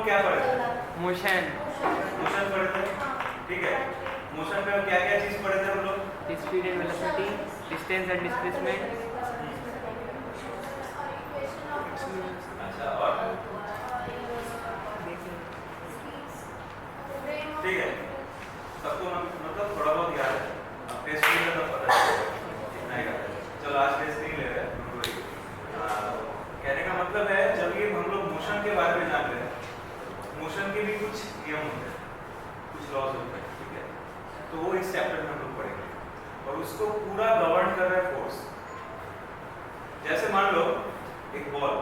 क्या पढ़े थे? मोशन पढ़े थे, ठीक है। मोशन में क्या क्या चीज पढ़े थे हम लोग? Speed and velocity, distance and displacement. अच्छा, और ठीक है, सबको मतलब थोड़ा बहुत याद है। अब टेस्ट में तो पता है कितना याद है। चलो आज टेस्ट नहीं ले रहे, कहने का मतलब है जब ये हम लोग मोशन के बारे में जान रहे हैं, मोशन के भी कुछ नियम होते हैं, कुछ लॉज होते हैं, ठीक है। तो वो इस चैप्टर में हम लोग पढ़ेंगे और उसको पूरा गवर्न कर रहा है फोर्स। जैसे मान लो एक बॉल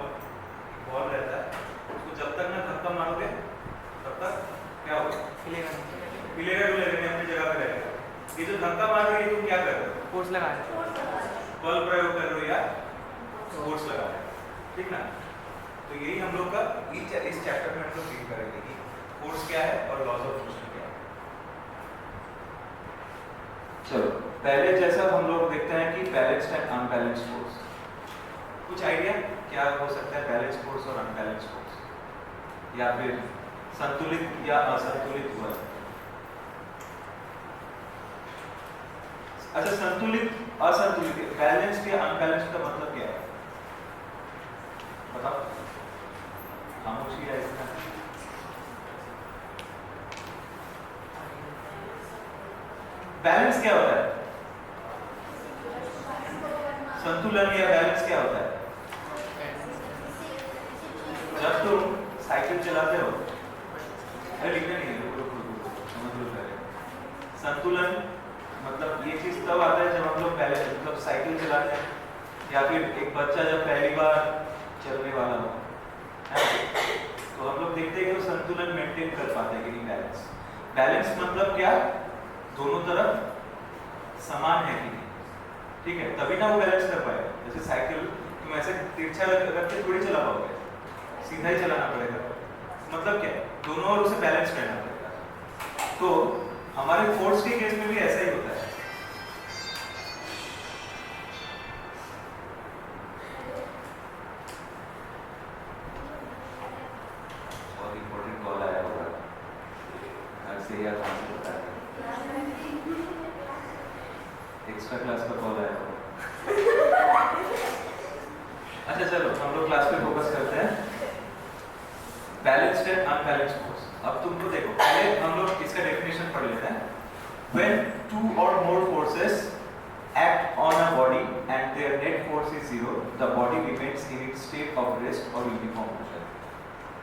रहता है, उसको जब तक ना धक्का मारोगे तब तक क्या होगा? हिलेगा नहीं, अपनी जगह पे रहेगा। ये जो धक्का मार रही है तुम क्या कर रहे हो? फोर्स लगा रहे हो, बल प्रयोग कर रहे हो या फोर्स लगा रहे हो, ठीक ना। तो यही हम लोग का इस चैप्टर में हम लोग डील करेंगे कि फोर्स क्या है और लॉज ऑफ मोशन क्या है। चलो पहले जैसा हम लोग देखते हैं कि बैलेंस्ड एंड अनबैलेंस्ड फोर्स। कुछ आइडिया क्या हो सकता है बैलेंस्ड फोर्स और अनबैलेंस्ड फोर्स, या फिर संतुलित या असंतुलित बल? अच्छा, संतुलित असंतुलित, बैलेंस्ड या अनबैलेंस्ड का मतलब क्या है बताओ? खामोशी है इसका। बैलेंस क्या होता है? संतुलन या बैलेंस क्या होता है? जब तुम साइकिल चलाते हो, अरे लिखना नहीं है, समझ लो पहले। संतुलन मतलब ये चीज तब आता है जब हम लोग पहले मतलब साइकिल चलाते हैं, या फिर एक बच्चा जब पहली बार चलने वाला हो, तो हम लोग देखते हैं कि वो संतुलन मेंटेन कर पाते हैं कि नहीं। बैलेंस मतलब क्या? दोनों तरफ समान है कि नहीं, ठीक है, तभी ना वो बैलेंस कर पाएगा। जैसे साइकिल तुम ऐसे तिरछा रख के थोड़ी चला पाओगे, सीधा ही चलाना पड़ेगा। मतलब क्या? दोनों ओर उसे बैलेंस करना पड़ेगा। तो हमारे फोर्स के केस में भी ऐसा ही होता है। बहुत इंपॉर्टेंट कॉल आया होगा, आज से यार हमसे बता रहे एक्स्ट्रा क्लास का कॉल आया होगा। अच्छा चलो हम लोग क्लास पे फोकस करते हैं। Balanced and unbalanced force. अब तुमको देखो, पहले हम लोग इसका डेफिनेशन पढ़ लेते हैं। When two or more forces act on a body and their net force is zero, the body remains in its state of rest or uniform motion.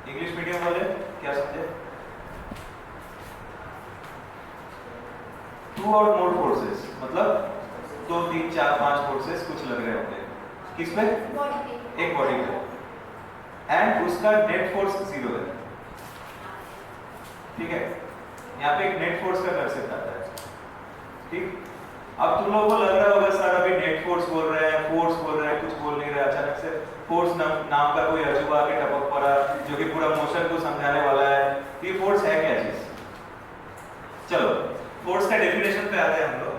English medium वाले क्या समझे? टू और मोर फोर्सेस मतलब 2, 3, 4, 5 forces कुछ लग रहे होंगे किस पे? एक बॉडी पे, एंड उसका नेट फोर्स 0 है, ठीक है। यहाँ पे एक नेट फोर्स का कंसेप्ट आता है, ठीक। अब तुम लोगों को लग रहा होगा सर अभी नेट फोर्स बोल रहे हैं, फोर्स बोल रहे हैं, कुछ बोल नहीं रहे, अचानक से फोर्स नाम का कोई अजूबा के टपक पड़ा जो कि पूरा मोशन को समझाने वाला है। ये फोर्स है क्या चीज? चलो फोर्स का डेफिनेशन पे आते हैं हम लोग।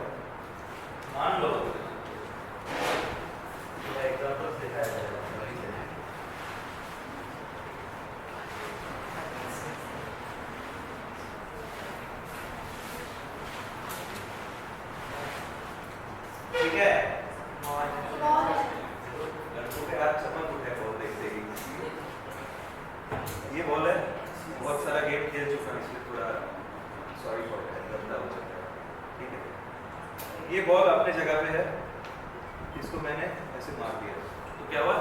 मान लो एग्जांपल्स दिखाया जाएगा, ठीक है। लड़कों के हाथ चमक उठे बहुत देखते ही। ये बॉल है, बहुत सारा गेम खेल चुका है इसलिए थोड़ा सॉरी फॉर गंदा हो चुका है, ठीक है। ये बॉल अपने जगह पे है, इसको मैंने ऐसे मार दिया तो क्या हुआ?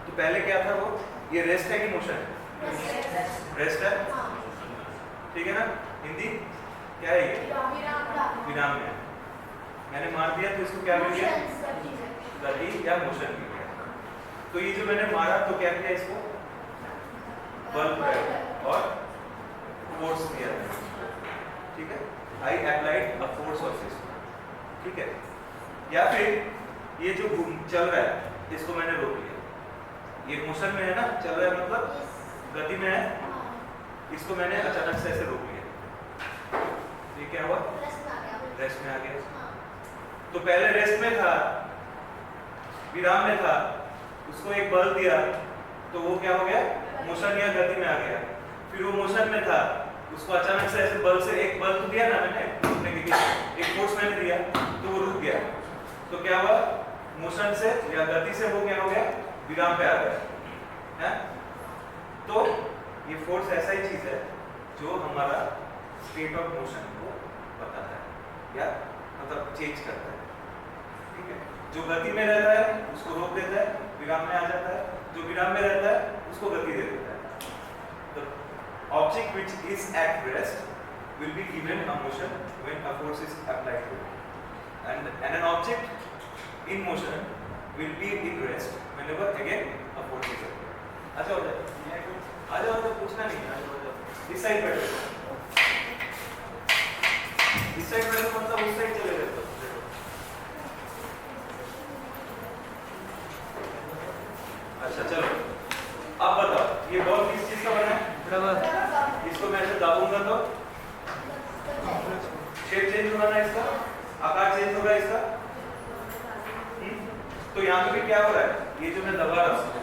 तो पहले क्या था वो? ये रेस्ट है कि मोशन है? रेस्ट है, ठीक है ना। हिंदी क्या है? ये विराम है। मैंने मार दिया तो इसको क्या मिल गया? गति या मोशन मिल गया। तो ये जो मैंने मारा तो क्या किया? इसको बल प्रयोग और फोर्स दिया, ठीक है। I applied a force of this, ठीक है। या फिर ये जो चल रहा है इसको मैंने रोक लिया, ये मोशन में है ना, चल रहा है मतलब गति में है, इसको मैंने अचानक से ऐसे रोक लिया, ये क्या हुआ? रेस्ट में आ गया। तो पहले रेस्ट में था, विराम में था, उसको एक बल दिया तो वो क्या हो गया? मोशन या गति में आ गया, फिर वो मोशन में था, उसको अचानक से ऐसे बल से एक बल तो दिया ना मैंने रुकने के लिए, एक फोर्स मैंने दिया तो वो रुक गया, तो क्या हुआ, मोशन से या गति से वो क्या हो गया, विराम पे आ गया है। तो ये फोर्स ऐसा ही चीज है जो हमारा स्टेट ऑफ मोशन को बताता है या मतलब चेंज करता है, ठीक है। जो गति में रहता है उसको रोक देता है, विराम में आ जाता है, जो विराम में रहता है उसको गति दे देता है। The object which is at rest will be given a motion when a force is applied to it, and an object in motion will be in rest whenever again a force is applied. अच्छा हो जाए, आ जाओ, तो पूछना नहीं है, आ जाओ, इस साइड बैठो, इस साइड बैठो मतलब उस साइड चले जाते हो। अच्छा चलो, अब बताओ ये बॉल किस चीज का बना है, रबर। इसको मैं ऐसे दाबूंगा तो शेप चेंज होगा ना, इसका आकार चेंज होगा इसका। तो यहाँ पे भी क्या हो रहा है, ये जो मैं दबा रहा हूँ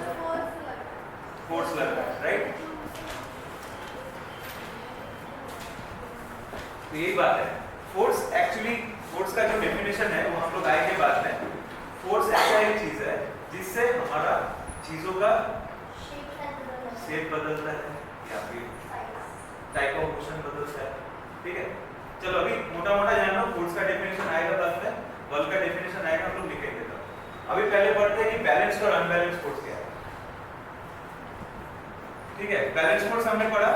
फोर्स लग रहा है, राइट। तो यही बात है, फोर्स एक्चुअली, फोर्स का जो डेफिनेशन है वो हम लोग आएंगे बाद में। फोर्स ऐसा एक चीज है जिससे हमारा चीजों का शेप बदलता है या फिर टाइप ऑफ मोशन बदलता है, ठीक है। चलो अभी मोटा मोटा जानो, फोर्स का डेफिनेशन आएगा बाद में, बल का डेफिनेशन आएगा, हम लोग लिखेंगे तब। अभी पहले पढ़ते हैं कि बैलेंस्ड और अनबैलेंस्ड फोर्स क्या है, ठीक है। बैलेंस्ड फोर्स हमने पढ़ा,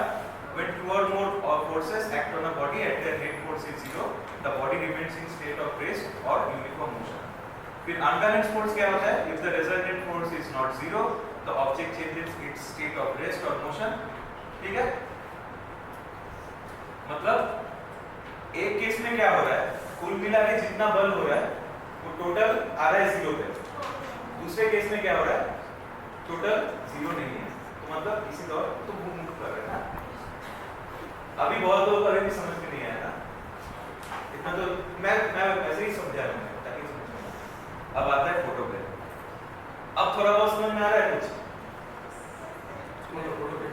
when two or more forces act on a body at their net force is zero, the body remains in state of rest or uniform motion. फिर unbalanced force क्या होता है, if the resultant force is not zero, the object changes its state of rest or motion, ठीक है। मतलब एक case में क्या हो रहा है, कुल मिला के जितना बल हो रहा है वो टोटल आ रहा है जीरो पे, दूसरे केस में क्या हो रहा है, टोटल जीरो नहीं है, तो मतलब इसी दौर तो घूम मुक्त कर रहे हैं ना। अभी बहुत लोग अभी भी समझ में नहीं आया ना, इतना तो मैं वैसे ही समझा रहा हूँ ताकि समझ। अब आता है फोटो पे, अब थोड़ा बहुत समझ में आ रहा है कुछ, फोटो पे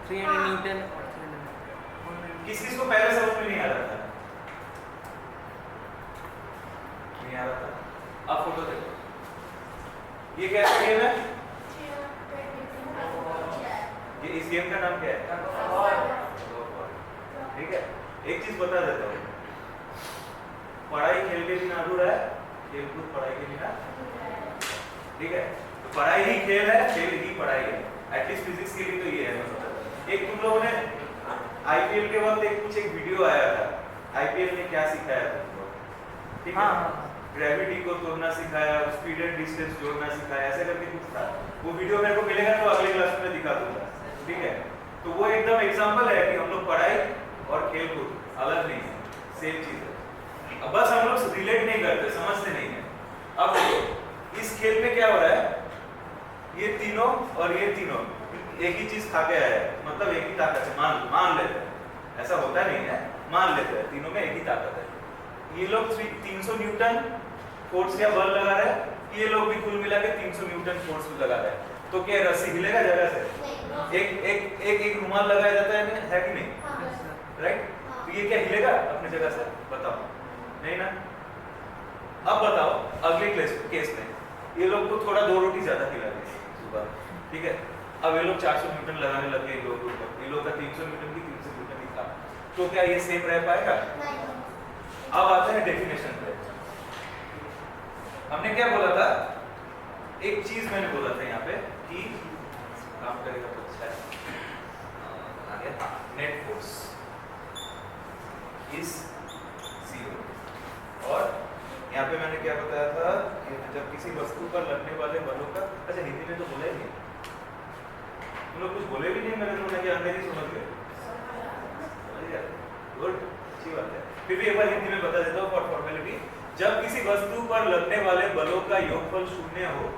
300 न्यूटन। किस किस को पहले समझ में नहीं आ रहा था, नहीं आ रहा था। अब फोटो देखो, ये कैसा गेम है, ये इस गेम का नाम क्या है, ठीक है। एक चीज बता देता हूँ, पढ़ाई खेल के बिना अधूरा है, खेल कूद पढ़ाई के बिना, ठीक है। तो पढ़ाई ही खेल है, खेल ही पढ़ाई है, एटलीस्ट फिजिक्स के लिए तो ये है। एक तुम लोगों ने आईपीएल के वक्त एक वीडियो आया था, आईपीएल ने क्या सिखाया तुमको, ठीक है। ग्रेविटी को तोड़ना सिखाया, स्पीड एंड डिस्टेंस जोड़ना सिखाया, ऐसे करके कुछ था। वो वीडियो मेरे को मिलेगा तो अगले क्लास में दिखा दूंगा, ठीक है। तो वो एकदम एग्जांपल है कि हम लोग पढ़ाई और खेल कूद अलग नहीं है, सेम चीज है। अब बस हम लोग रिलेट नहीं करते, समझते नहीं है। अब देखो इस खेल में क्या हो रहा है, ये तीनों और ये तीनों एक ही चीज खा के आए हैं, मतलब एक ही ताकत है, मान लेते हैं, ऐसा होता नहीं है, मान लेते हैं तीनों में एक ही ताकत है। ये लोग 300 न्यूटन फोर्स या बल लगा रहे हैं, ये लोग भी कुल मिला के 300 न्यूटन फोर्स लगा रहे हैं। तो क्या रस्सी हिलेगा जगह से, एक रुमाल लगाया जाता है कि नहीं, राइट। तो ये क्या हिलेगा अपनी जगह से, बताओ, नहीं ना। अब बताओ अगले केस में ये लोग को थोड़ा 2 रोटी ज्यादा खिला दी सुबह, ठीक है। अब ये लोग 400 न्यूटन लगाने लगे, ये लोग का 300 न्यूटन की 300 न्यूटन की था, तो क्या ये सेम रह पाएगा। अब आते हैं डेफिनेशन पे। हमने क्या बोला था, एक चीज मैंने बोला था यहाँ पे कि काम करेगा तो अच्छा है, आ गया नेट फोर्स इज जीरो। और यहाँ पे मैंने क्या बताया था कि जब किसी वस्तु पर लगने वाले बलों का, अच्छा हिंदी में तो बोला ही नहीं, तुम लोग कुछ बोले भी नहीं, मैंने तो अंग्रेजी समझ गए, गुड, अच्छी बात है। फिर भी एक बार हिंदी में बता देता हूँ फॉर फॉर्मेलिटी। जब किसी वस्तु पर लगने वाले बलों का योगफल 0 हो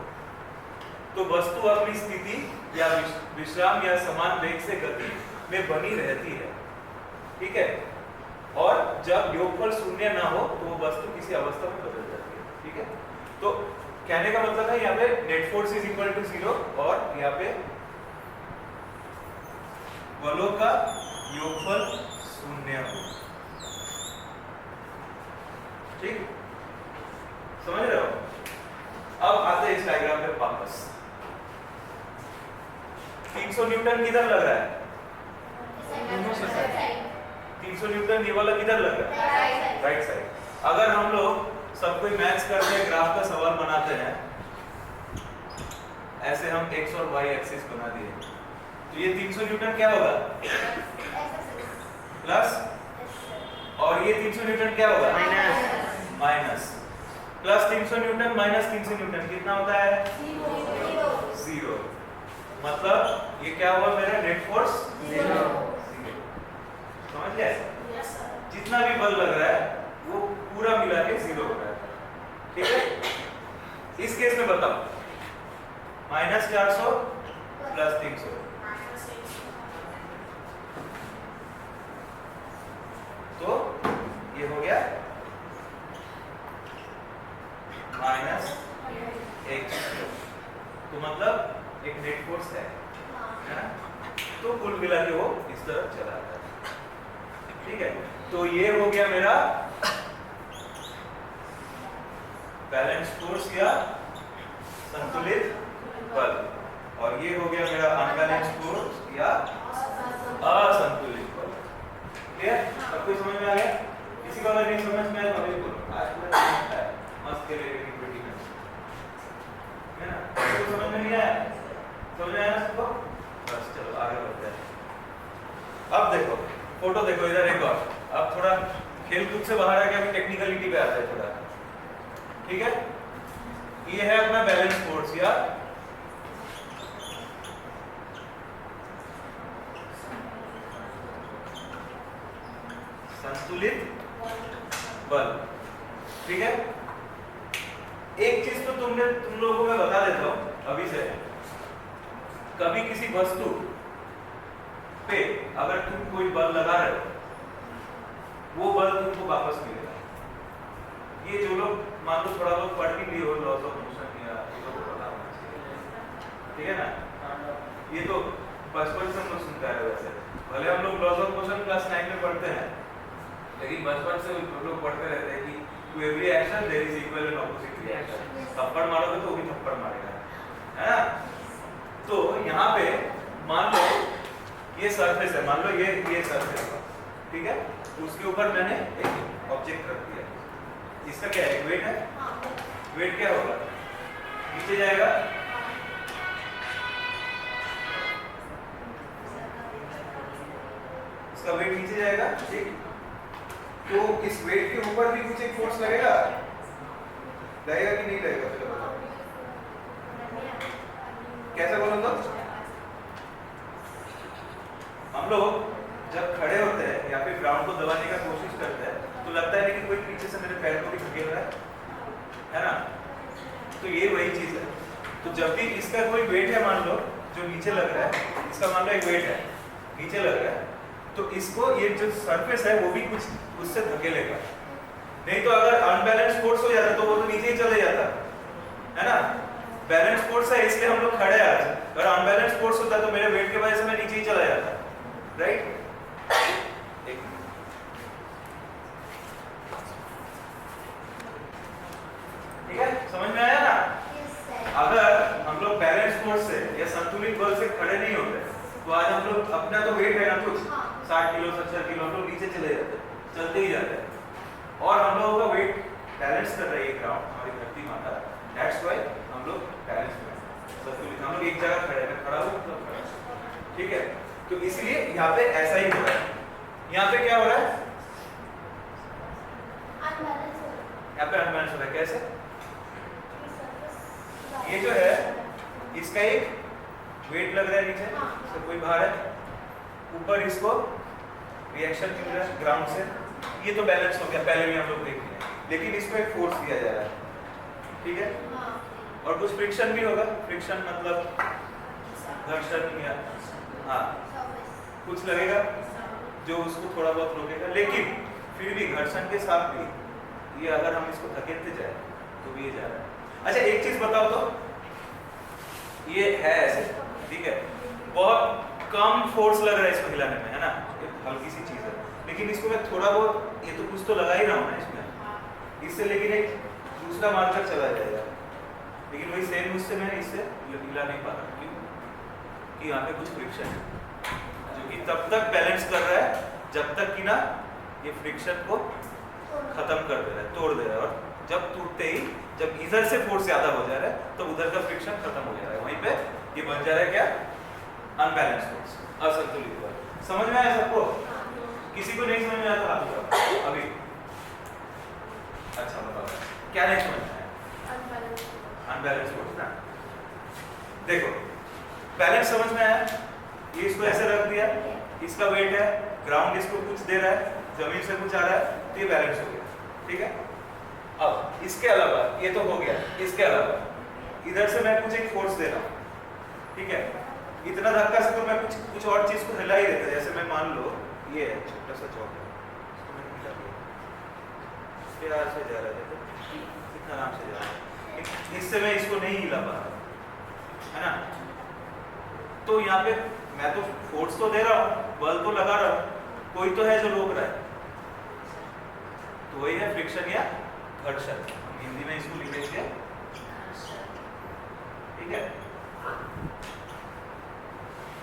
तो वस्तु अपनी स्थिति या विश्राम या समान वेग से गति में बनी रहती है, ठीक है। और जब योगफल 0 ना हो तो वो वस्तु किसी अवस्था में बदल जाती है, ठीक है। तो कहने का मतलब है यहाँ पे net force is equal to 0 और यहाँ पे बलों का योगफल शून्य हो। ठीक, समझ रहे हो? अब आते हैं इस डायग्राम पे वापस। 300 न्यूटन किधर लग रहा है? 300 न्यूटन ये वाला किधर लग रहा है? Right side. अगर हम लोग सब कोई मैच करते हैं, ग्राफ का सवाल बनाते हैं, ऐसे हम x और y एक्सिस बना दिए, तो ये 300 न्यूटन क्या होगा? प्लस, और ये 300 न्यूटन क्या होगा? Minus. Plus 300 Newton minus 300 Newton कितना होता है? 0। मतलब ये क्या हुआ मेरा नेट फोर्स? 0। समझ गए? जितना भी बल लग रहा है वो पूरा मिला के 0 हो रहा है। ठीक है? इस केस में बताओ, माइनस 400 प्लस 300, तो ये हो गया माइनस 100। तो मतलब एक नेट फोर्स है ना? तो कुल मिला के वो इस तरफ चला जाता है। ठीक है, तो ये हो गया मेरा बैलेंस फोर्स या संतुलित बल, और ये हो गया मेरा अनबैलेंस फोर्स या असंतुलित बल। क्लियर? अब कोई समझ में आ गया? किसी को अगर नहीं समझ में आया तो अभी बोलो, आज पूरा है मस्त के लिए एक्टिविटी में, है ना? तो समझ में नहीं आया? समझ में आया ना सबको? बस चलो आगे बढ़ते हैं। अब देखो फोटो देखो इधर एक और। अब थोड़ा खेल कूद से बाहर आके अभी टेक्निकलिटी पे आते हैं थोड़ा। ठीक है, ये है अपना बैलेंस फोर्स या संतुलित बल। ठीक है, एक चीज तो तुम लोगों को मैं बता देता हूं अभी से, कभी किसी वस्तु पे अगर तुम कोई बल लगा रहे हो, वो बल तुमको वापस मिलेगा। ये जो लोग मान लो थोड़ा बहुत पढ़ भी लिए हो लॉज ऑफ मोशन या ये लोगों को पता होना चाहिए। ठीक है ना? ये तो बचपन से हम लोग सुनते हैं। वैसे भले हम लोग लॉज ऑफ मोशन क्लास 9 में पढ़ते हैं, लेकिन बचपन से लोग पढ़ते रहते हैं कि to every action there is equal and opposite reaction. थप्पड़ मारोगे तो वो भी थप्पड़ मारेगा, है ना? तो यहाँ पे मान लो ये सरफेस है, मान लो ये सरफेस है, ठीक है? उसके ऊपर मैंने एक ऑब्जेक्ट रख दिया, इसका क्या है? वेट है। वेट क्या होगा? नीचे जाएगा, इसका वेट नीचे जाएगा। ठीक, तो इस वेट के ऊपर भी कुछ एक फोर्स लगेगा कि नहीं लगेगा? चलो बताओ, कैसे बोलो तो? हम लोग जब खड़े होते हैं या फिर ग्राउंड को दबाने का कोशिश करते हैं तो लगता है कि कोई पीछे से मेरे पैर को भी धकेल रहा है ना? तो ये वही चीज है। तो जब भी इसका कोई वेट है, मान लो जो नीचे लग रहा है, इसका मान लो एक वेट है नीचे लग रहा है, तो इसको ये जो सरफेस है वो भी कुछ उससे धकेलेगा। नहीं तो अगर अनबैलेंस फोर्स हो जाता तो वो तो नीचे ही चले जाता, है ना? बैलेंस फोर्स है इसलिए हम लोग खड़े हैं आज। अगर अनबैलेंस फोर्स होता तो मेरे वेट की वजह से मैं नीचे ही चला जाता, राइट? ठीक है, समझ में आया ना? अगर हम लोग बैलेंस फोर्स से या संतुलित बल से खड़े नहीं होते तो आज हम लोग अपना तो वेट है ना कुछ 60 किलो 70 किलो, हम लोग नीचे चले जाते, चलते ही जाते हैं। और हम लोगों का वेट बैलेंस कर रही है ग्राउंड, हमारी धरती माता। दैट्स व्हाई हम लोग बैलेंस में संतुलित, हम लोग एक जगह खड़े हैं, खड़ा हो मतलब खड़ा। ठीक है, तो इसलिए यहाँ पे ऐसा ही हो रहा है। यहाँ पे क्या हो रहा है? यहाँ पे अनबैलेंस हो रहा है। कैसे? ये जो है इसका एक वेट लग रहा है नीचे, इससे कोई भार है, ऊपर इसको रिएक्शन मिल रहा है ग्राउंड से, ये तो बैलेंस हो गया, पहले भी हम लोग देख लिया। लेकिन इसको एक फोर्स दिया जा रहा है, ठीक है? और कुछ फ्रिक्शन भी होगा। फ्रिक्शन मतलब घर्षण या हाँ कुछ लगेगा जो उसको थोड़ा बहुत रोकेगा, लेकिन फिर भी घर्षण के साथ भी ये अगर हम इसको धकेलते जाए तो भी ये जा रहा है। अच्छा एक चीज बताओ तो, ये है ऐसे, ठीक है? बहुत कम फोर्स लग रहा है इसको हिलाने में, है ना, एक हल्की सी चीज है, लेकिन इसको मैं थोड़ा बहुत, ये तो कुछ तो लगा ही रहा हूँ ना इसमें, इससे लेकिन एक दूसरा मार्कर चला जाएगा, लेकिन वही सेम उससे मैं इससे हिला नहीं पा रहा, क्यों कि यहाँ पे कुछ फ्रिक्शन है जो कि तब तक बैलेंस कर रहा है जब तक कि ना ये फ्रिक्शन को खत्म कर दे रहा है, तोड़ दे रहा है, और जब टूटते ही जब इधर से फोर्स ज्यादा हो जा रहा है तो उधर का फ्रिक्शन खत्म हो जा रहा है, वहीं पे ये बन जा रहा है क्या, अनबैलेंस फोर्स, असंतुलित बल। समझ में आया सबको? किसी को नहीं समझ में आया तो हाथ उठाओ अभी। अच्छा बताओ क्या नहीं समझ में आया? अनबैलेंस फोर्स ना, देखो बैलेंस समझ में आया, ये इसको ऐसे रख दिया, इसका वेट है, ग्राउंड इसको कुछ दे रहा है, जमीन से कुछ आ रहा है, तो ये बैलेंस हो गया, ठीक है। अब इसके अलावा ये तो हो गया, इसके अलावा इधर से मैं कुछ एक फोर्स दे रहा हूँ, ठीक है, इतना धक्का से तो मैं कुछ और चीज को हिला ही देता, जैसे मैं मान लो ये है छोटा सा चौक है, इसको मैंने हिला दिया, प्यार से जा रहा है, देखो कितना आराम से जा रहा है, इससे मैं इसको नहीं हिला पा रहा, है ना। तो यहाँ पे मैं तो फोर्स तो दे रहा हूँ, बल तो लगा रहा हूँ, कोई तो है जो रोक रहा है, तो वही है फ्रिक्शन या घर्षण, हिंदी में इसको लिखेंगे, ठीक है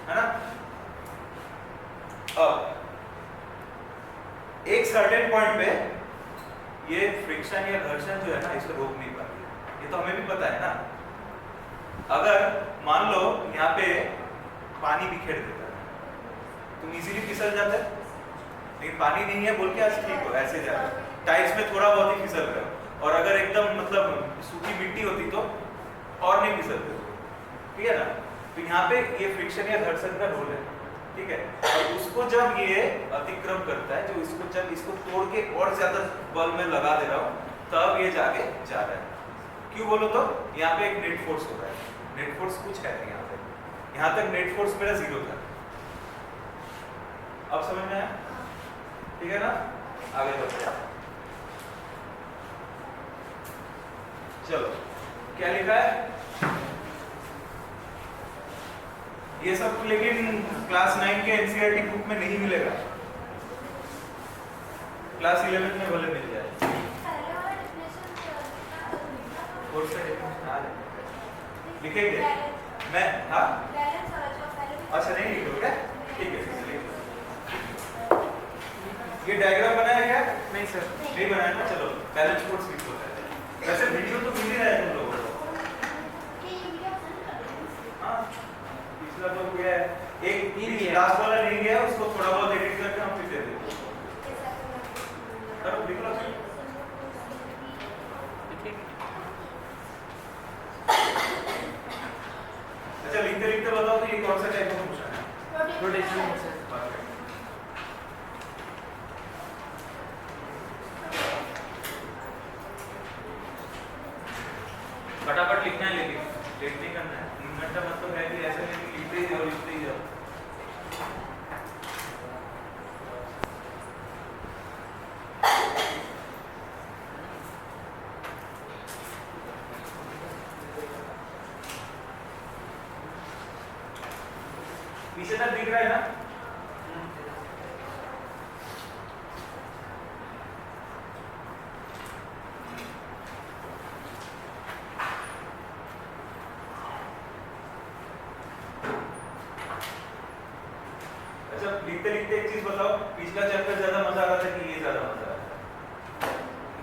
ना। अब एक सर्टेन पॉइंट पे ये फ्रिक्शन या घर्षण जो है ना, इसे रोक नहीं पाती, ये तो हमें भी पता है ना। अगर मान लो यहाँ पे पानी बिखेर देता है, तुम इजीली फिसल जाते, लेकिन पानी नहीं है बोल के आज ठीक हो, ऐसे जा रहे हो, टाइल्स में थोड़ा बहुत ही फिसल रहे हो, और अगर एकदम मतलब सूखी मिट्टी होती तो और नहीं फिसलते हो, ठीक है ना। तो यहाँ पे ये फ्रिक्शन या घर्षण का रोल है, ठीक है, और उसको जब ये अतिक्रम करता है, जो इसको जब इसको तोड़ के और ज्यादा बल में लगा दे रहा हूँ, तब ये जाके जा रहा है। क्यों बोलो तो यहाँ पे एक नेट फोर्स हो रहा है, नेट फोर्स कुछ है नहीं यहाँ पे, यहाँ तक नेट फोर्स मेरा 0 था, अब समझ में आया, ठीक है ना। आगे बढ़ते हैं, चलो क्या लिखा है ये सब, लेकिन क्लास 9 के एनसीईआरटी बुक में नहीं मिलेगा, क्लास 11 में भले मिल जाए, कोर्स का डेफिनेशन आ जाए, लिखेंगे मैं, हाँ अच्छा नहीं लिखो क्या, ठीक है ये डायग्राम बनाया क्या? नहीं सर, नहीं बनाया ना, चलो बैलेंस फोर्स लिखो, वैसे वीडियो तो मिल ही रहा है तुम लोगों को, हाँ पिछला तो गया है, एक लास्ट वाला नहीं गया, उसको थोड़ा बहुत एडिट करके हम फिर दे देंगे, करो लिख लो। अच्छा लिखते लिखते बताओ तो ये कौन सा टाइप का फंक्शन है? Rotation sir. फटाफट लिखना है, लेकिन लेट नहीं करना है, 3 घंटा मतलब है कि ऐसे नहीं कि लिखते ही जाओ लिखते ही जाओ। पीछे तक दिख रहा है ना? लिखते लिखते एक चीज बताओ, पिछला चैप्टर ज्यादा मजा आ रहा था कि ये ज्यादा मजा आ रहा था?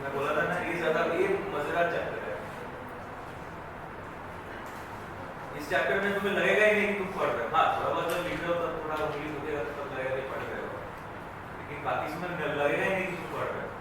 मैं बोला था ना ये ज्यादा, ये मजेदार चैप्टर है, इस चैप्टर में तुम्हें लगेगा ही नहीं कि तुम पढ़ रहे हो, हाँ थोड़ा बहुत जब लिख रहे हो तब थोड़ा कंफ्यूज हो जाएगा, तब लगेगा कि पढ़ रहे हो, लेकिन बाकी समय लगेगा ही नहीं कि तुम पढ़ रहे हो।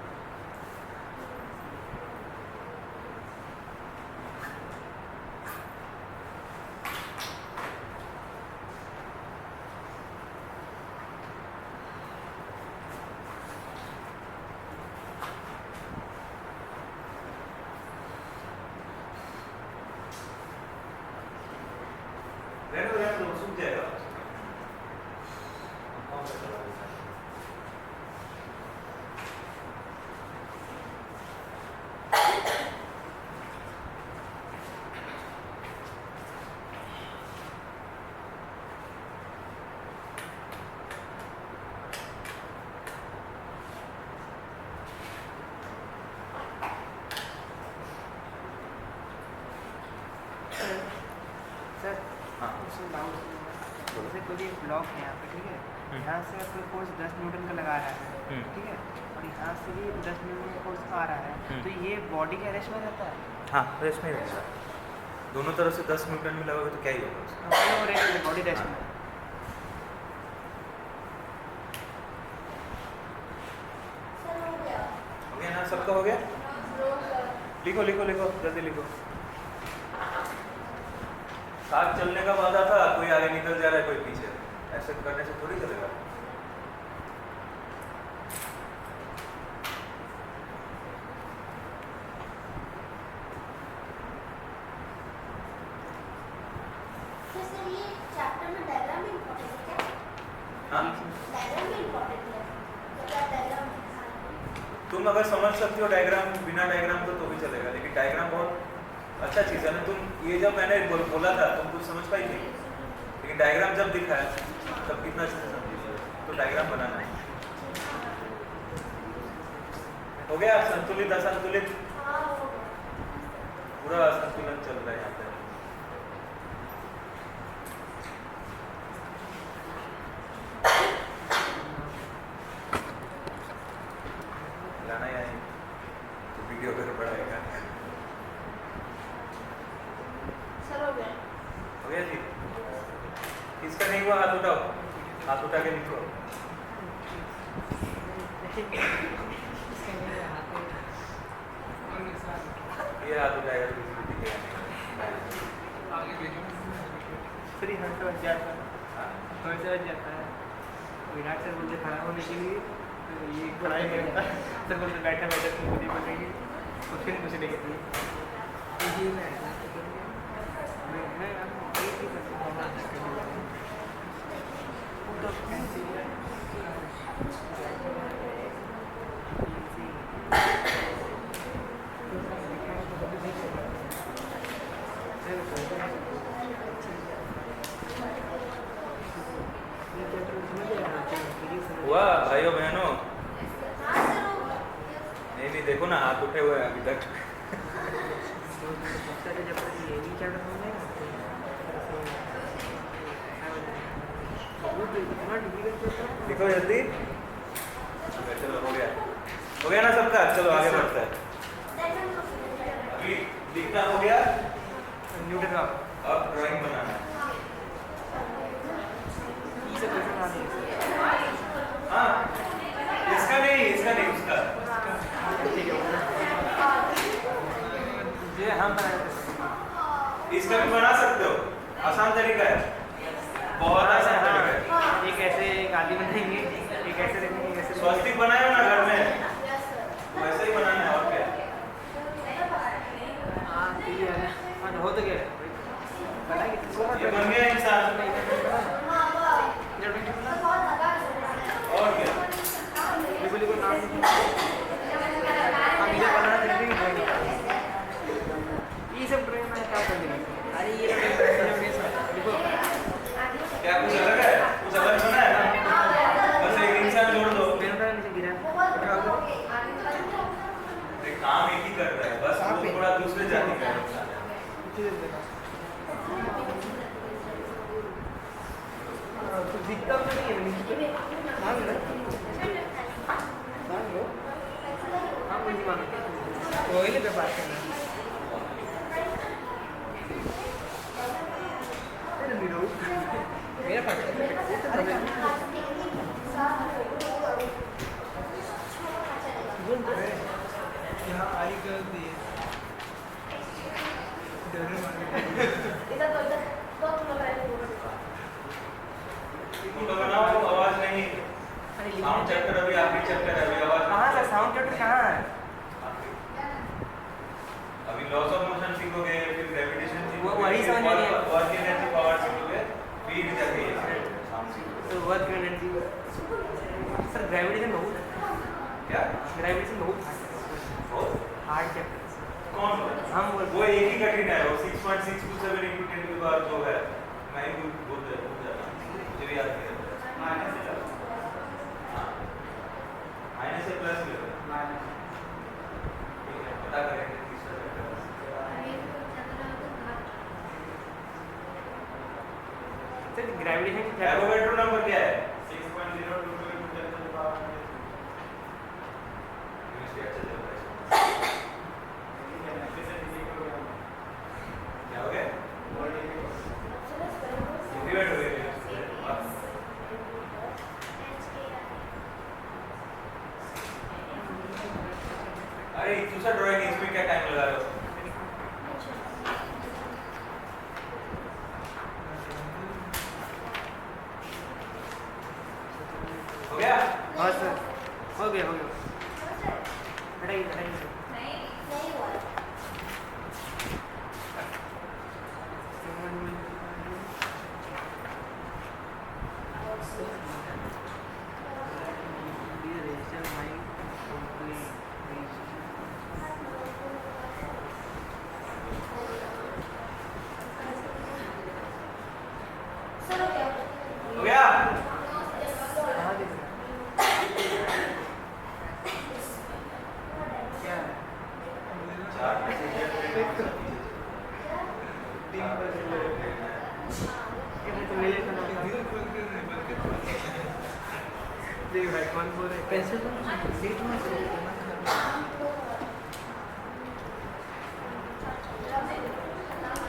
रहने दो सूख जाएगा, कौन सा चला देता है? क्वेश्चन डाउट जैसे कोई भी ब्लॉक है यहाँ पे, ठीक है, यहाँ से कोई फोर्स 10 न्यूटन का लगा रहा है, ठीक है, और यहाँ से भी 10 न्यूटन का फोर्स आ रहा है, तो ये बॉडी के रेस्ट में रहता है। हाँ, रेस्ट में ही रहेगा। दोनों तरफ से 10 न्यूटन में लगाओगे तो क्या ही होगा उसका? वो रेस्ट में, बॉडी रेस्ट में। हो गया ना, सबका हो गया? लिखो लिखो लिखो, जल्दी लिखो। साथ चलने का वादा था, कोई आगे निकल जा रहा है, कोई पीछे। ऐसे करने से थोड़ी चलेगा। हाँ? तुम अगर समझ सकते हो डायग्राम, बिना डायग्राम तो भी चलेगा, लेकिन डायग्राम बहुत अच्छा चीज़ है ना। तुम ये जब मैंने बोला था तुम कुछ समझ पाई थी, लेकिन डायग्राम जब दिखाया तब कितना अच्छा समझी। तो डायग्राम बनाना है। हो गया संतुलित असंतुलित? पूरा असंतुलन चल रहा है यहाँ पे। गाना ही आई तो वीडियो कर पड़ेगा। हो गया जी? किसका नहीं हुआ हाथ उठाओ, हाथ उठा के लिखो। ये हाथ उठाएगा तो किसी को दिखेगा नहीं। फ्री हट जाता है, हट जाता है। विराट सर बोलते खड़ा होने के लिए, तो ये खड़ा ही नहीं होता। सर बोलते बैठा बैठा तुम खुद ही बोलेंगे, तो फिर कुछ नहीं कहती। हुआ भाइयों बहनों? नहीं देखो ना, हाथ उठे हुए हैं अभी तक। देखो जल्दी। चलो हो गया ना सबका? चलो आगे बढ़ते हैं। अभी लिखना हो गया, न्यूटन का अब ड्राइंग बनाना है। हाँ, इसका नहीं उसका। ये हम इसका भी बना सकते हो, आसान तरीका है, बहुत आसान तरीका है। एक ऐसे एक आदमी बनाएंगे, एक ऐसे रखेंगे, एक ऐसे स्वस्तिक बनाए हो ना घर में, वैसे ही बनाना है। और क्या? हो तो गया ये बन गया इंसान। और क्या? ये सब ड्राइंग में क्या कर देंगे? अरे ये देखो क्या कुछ अलग है? कुछ अलग बना है? बस एक इंसान जोड़ दो। मेरा पैर नीचे गिरा। काम एक ही कर रहा है, बस वो थोड़ा दूसरे जाति का है। दिखता तो नहीं है, मान लो हाँ मुझे मानो कोयले पे बात करना मेरा पास यहाँ आई कर दिए फोटो बनाओ, आवाज नहीं। साउंड चेक कर, अभी आखिरी चेक कर, अभी आवाज कहाँ से साउंड कट कहाँ है? अभी लॉस ऑफ मोशन सीखोगे, फिर ग्रेविटेशन सीखोगे, वो वही समझ में नहीं है। वर्क एनर्जी पावर सीखोगे, फिर जाके ये साउंड सीखोगे। तो वर्क एनर्जी सर ग्रेविटेशन बहुत क्या? ग्रेविटेशन बहुत हार्ड चैप्टर कौन? हम वो एक ही कठिन है, वो 6.627 into 10 के बाद जो है, मैं ही बोल जाता हूँ, मुझे भी याद नहीं रहता। माइनस से प्लस ले लो। ठीक है, पता करेंगे तीसरा chapter. Sir gravitation Avogadro number क्या है? 6.022 केमिस्ट्री अच्छा चल रहा है। क्या हो गया? डिवाइड हो गया। अरे दूसरा ड्राइंग इसमें क्या टाइम लगा रहे हो? हो गया? हाँ सर हो गया हटाइए हो गया?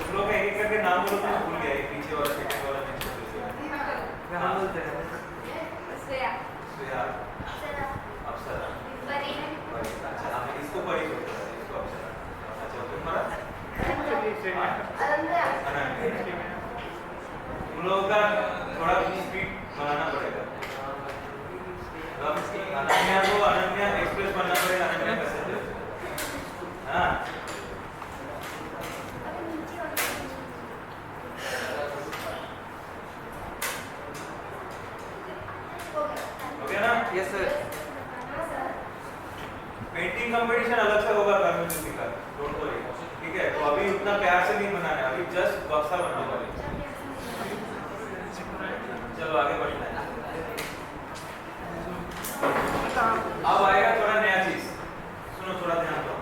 तुम लोग एक एक करके नाम बोलो तो भूल गया। एक पीछे वाला सेकंड वाला नेक्स्ट हम बोलते हैं श्रेया, अप्सरा, परी। अच्छा हम इसको परी बोलते हैं, इसको अप्सरा। अच्छा तुम्हारा अनन्या। तुम लोगों का थोड़ा स्पीड बनाना पड़ेगा। अनन्या को अनन्या एक्सप्रेस बनना पड़ेगा। अनन्या पैसेंजर। हाँ हो गया ना? यस सर पेंटिंग कंपटीशन अलग से होगा कम्युनिटी का, डोंट वरी। ठीक है, तो अभी उतना प्यार से नहीं बनाना है, अभी जस्ट बक्सा बनाने वाले। चलो आगे बढ़ते हैं। अब आएगा थोड़ा नया चीज, सुनो थोड़ा ध्यान दो।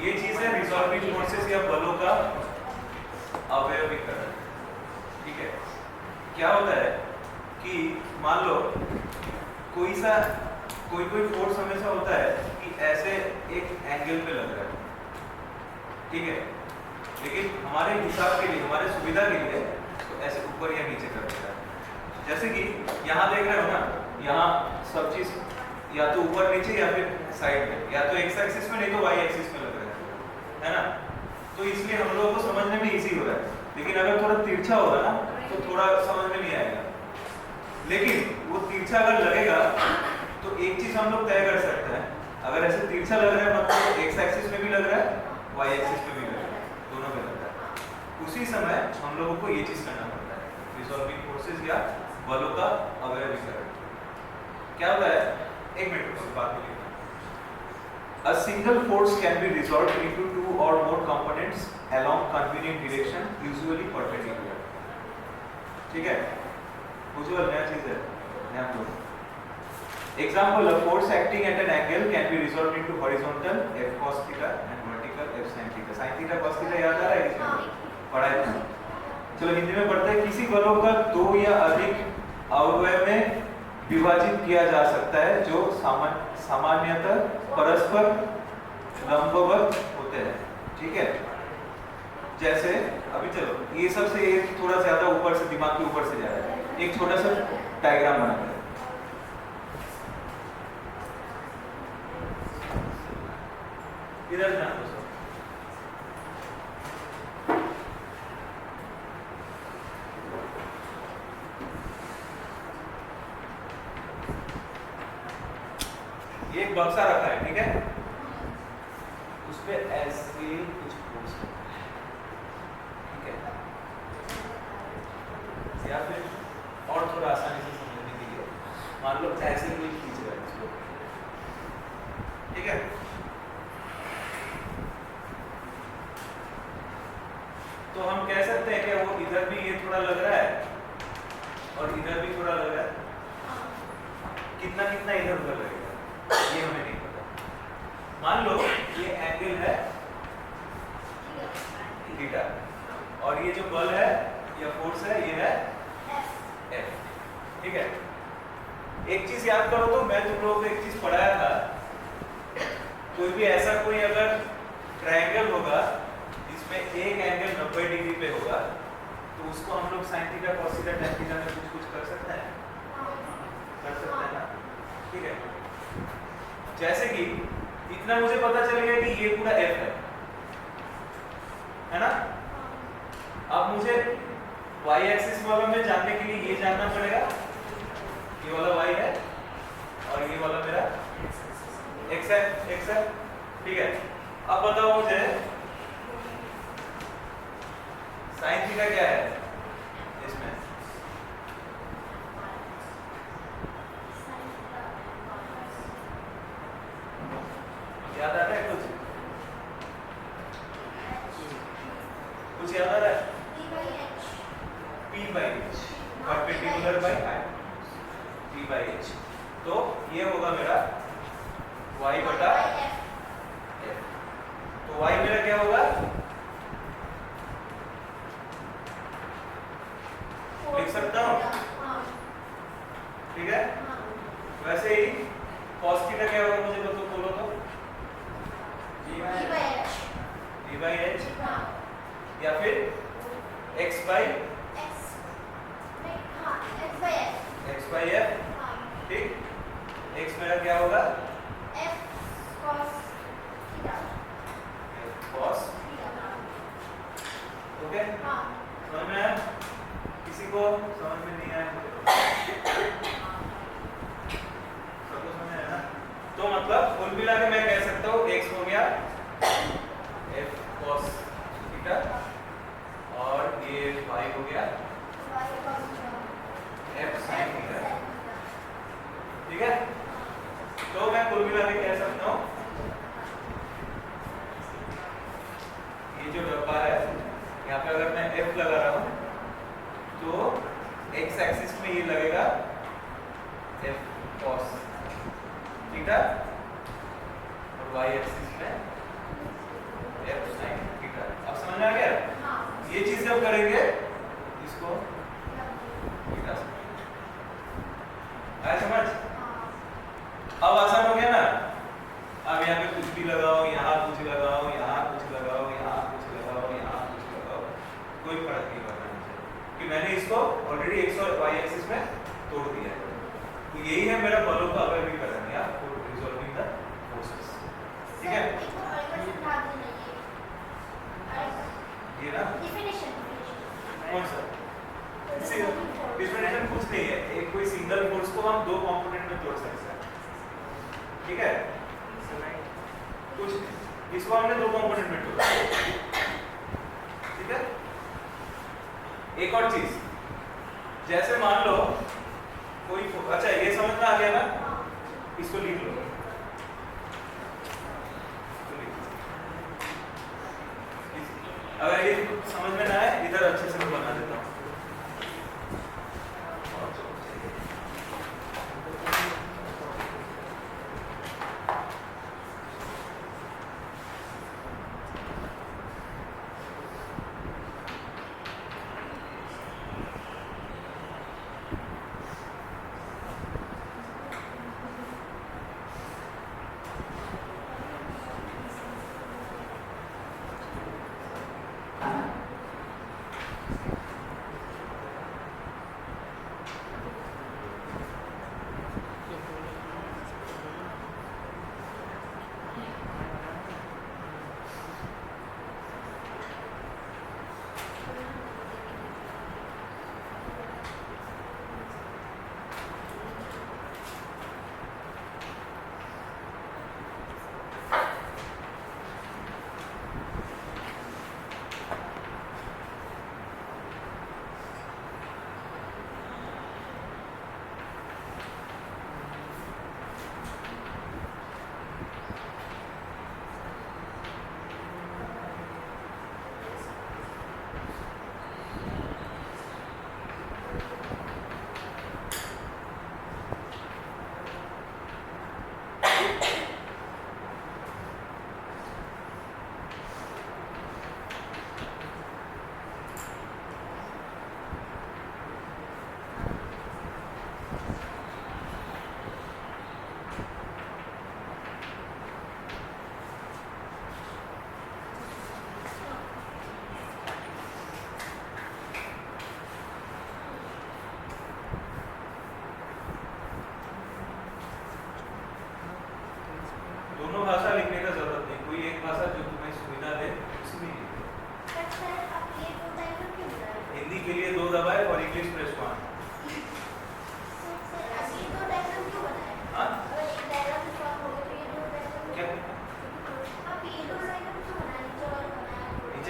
ये चीज है रिजॉल्विंग फोर्सेस या बलों का अवयवीकरण। ठीक है, क्या होता है कि मान लो कोई फोर्स हमेशा होता है कि ऐसे एक एंगल पे लग रहा है। ठीक है, लेकिन हमारे हिसाब के लिए, हमारे सुविधा के लिए तो ऐसे ऊपर या नीचे कर देता है। जैसे कि यहाँ देख रहे हो ना, यहाँ सब चीज या तो ऊपर नीचे या फिर साइड में, या तो एक्स एक्सिस में नहीं तो वाई एक्सिस में लग रहा है ना। तो इसलिए हम लोगों को समझने में इजी हो रहा है। लेकिन अगर थोड़ा तिरछा होगा ना तो थोड़ा समझ में नहीं आएगा। लेकिन वो तिरछा अगर लगेगा तो एक चीज हम लोग तय कर सकते हैं, अगर ऐसे तिरछा लग रहा है मतलब एक्स एक्सिस में भी लग रहा है, वाई एक्सिस में भी लग रहा है, दोनों में लग रहा है। उसी समय हम लोगों को ये चीज करना पड़ता है, रिजॉल्विंग फोर्सेस या बलों का अवयवीकरण। क्या होता है, एक मिनट रुको, बात में लिखना। A single force can be resolved into two or more components along convenient direction, usually perpendicular. ठीक है, उज्जवल नया चीज है, नया बोलो। Example: a force acting at an angle can be resolved into horizontal F cos theta and vertical F sin theta. Sin theta cos theta याद आ रहा है इसमें? पढ़ा है तुमने? चलो हिंदी में पढ़ते हैं। किसी बलों का दो या अधिक अवयव में विभाजित किया जा सकता है जो सामान्यतः परस्पर लंबवत होते हैं। ठीक है, जैसे अभी चलो ये सबसे ये थोड़ा ज्यादा ऊपर से, दिमाग के ऊपर से जा रहा है। एक छोटा सा डायग्राम बनाते हैं। इधर ध्यान दो सब। ये एक बक्सा रखा है, ठीक है, उस पे ऐसे कुछ फोर्स होता है। ठीक है, या फिर और थोड़ा आसानी से समझने के लिए मान लो ऐसे कोई खींच रहा है इसको। ठीक है, तो हम कह सकते हैं कि वो इधर भी ये थोड़ा लग रहा है और इधर भी थोड़ा लग रहा है। कितना कितना इधर उधर लगेगा ये हमें नहीं पता। मान लो ये एंगल एंगल है थीटा, और ये जो बल है या फोर्स है ये है एफ। ठीक है, एक चीज याद करो, तो मैं तुम लोगों को एक चीज पढ़ाया था, कोई भी ऐसा कोई अगर ट्रायंगल होगा जिसमें एक एंगल 90 डिग्री पे होगा, तो उसको हम लोग sin theta cos theta tan theta में कुछ कुछ कर सकते हैं, कर सकते हैं ना। ठीक है, जैसे कि इतना मुझे पता चल गया कि ये पूरा f है ना। अब मुझे y एक्सिस वाला में जानने के लिए ये जानना पड़ेगा, ये वाला y है और ये वाला मेरा x है। ठीक है, अब बताओ मुझे sin थीटा क्या है इसमें? याद आ रहा है कुछ? कुछ याद आ रहा है? P by H, perpendicular by P by H, तो ये होगा मेरा y बटा f। तो y मेरा क्या होगा? लिख सकता हूँ, ठीक है। वैसे ही cos थीटा क्या होगा मुझे बोलो तो? P by H या फिर x by f। ठीक, x मेरा क्या होगा? cos। ओके, समझ में आया? किसी को समझ में नहीं आया? सबको समझ में आया ना? तो मतलब कुल मिला के मैं कह सकता हूँ x हो गया f cos थीटा और ये y हो गया f sin थीटा। ठीक है, तो मैं कुल मिला के कह सकता हूँ ये जो डब्बा है यहाँ पे अगर मैं f लगा रहा हूँ तो x एक्सिस में ये लगेगा f cos थीटा और y एक्सिस में f sin थीटा। अब समझ में आ गया? ये चीज जब करेंगे इसको थीटा से आया समझ? अब आसान हो गया ना। अब यहाँ पे कुछ भी लगाओ, यहाँ कुछ लगाओ, यहाँ कुछ लगाओ, यहाँ कुछ लगाओ, यहाँ कुछ लगाओ, कोई फर्क नहीं पड़ता मुझे, कि मैंने इसको ऑलरेडी x और y एक्सिस में तोड़ दिया है। तो यही है मेरा बलों का अवयव विकलन या रिजॉल्विंग द फोर्सेस। ठीक है, ये ना कौन सा डिफिनेशन कुछ नहीं है, एक कोई सिंगल फोर्स को हम दो कंपोनेंट में तोड़ सकते हैं। ठीक है, कुछ नहीं, इसको हमने दो कंपोनेंट में तोड़ा। ठीक है, एक और चीज, जैसे मान लो कोई, अच्छा ये समझ में आ गया ना, इसको लिख लो। अगर ये समझ में ना आए इधर अच्छे से बना देता हूँ।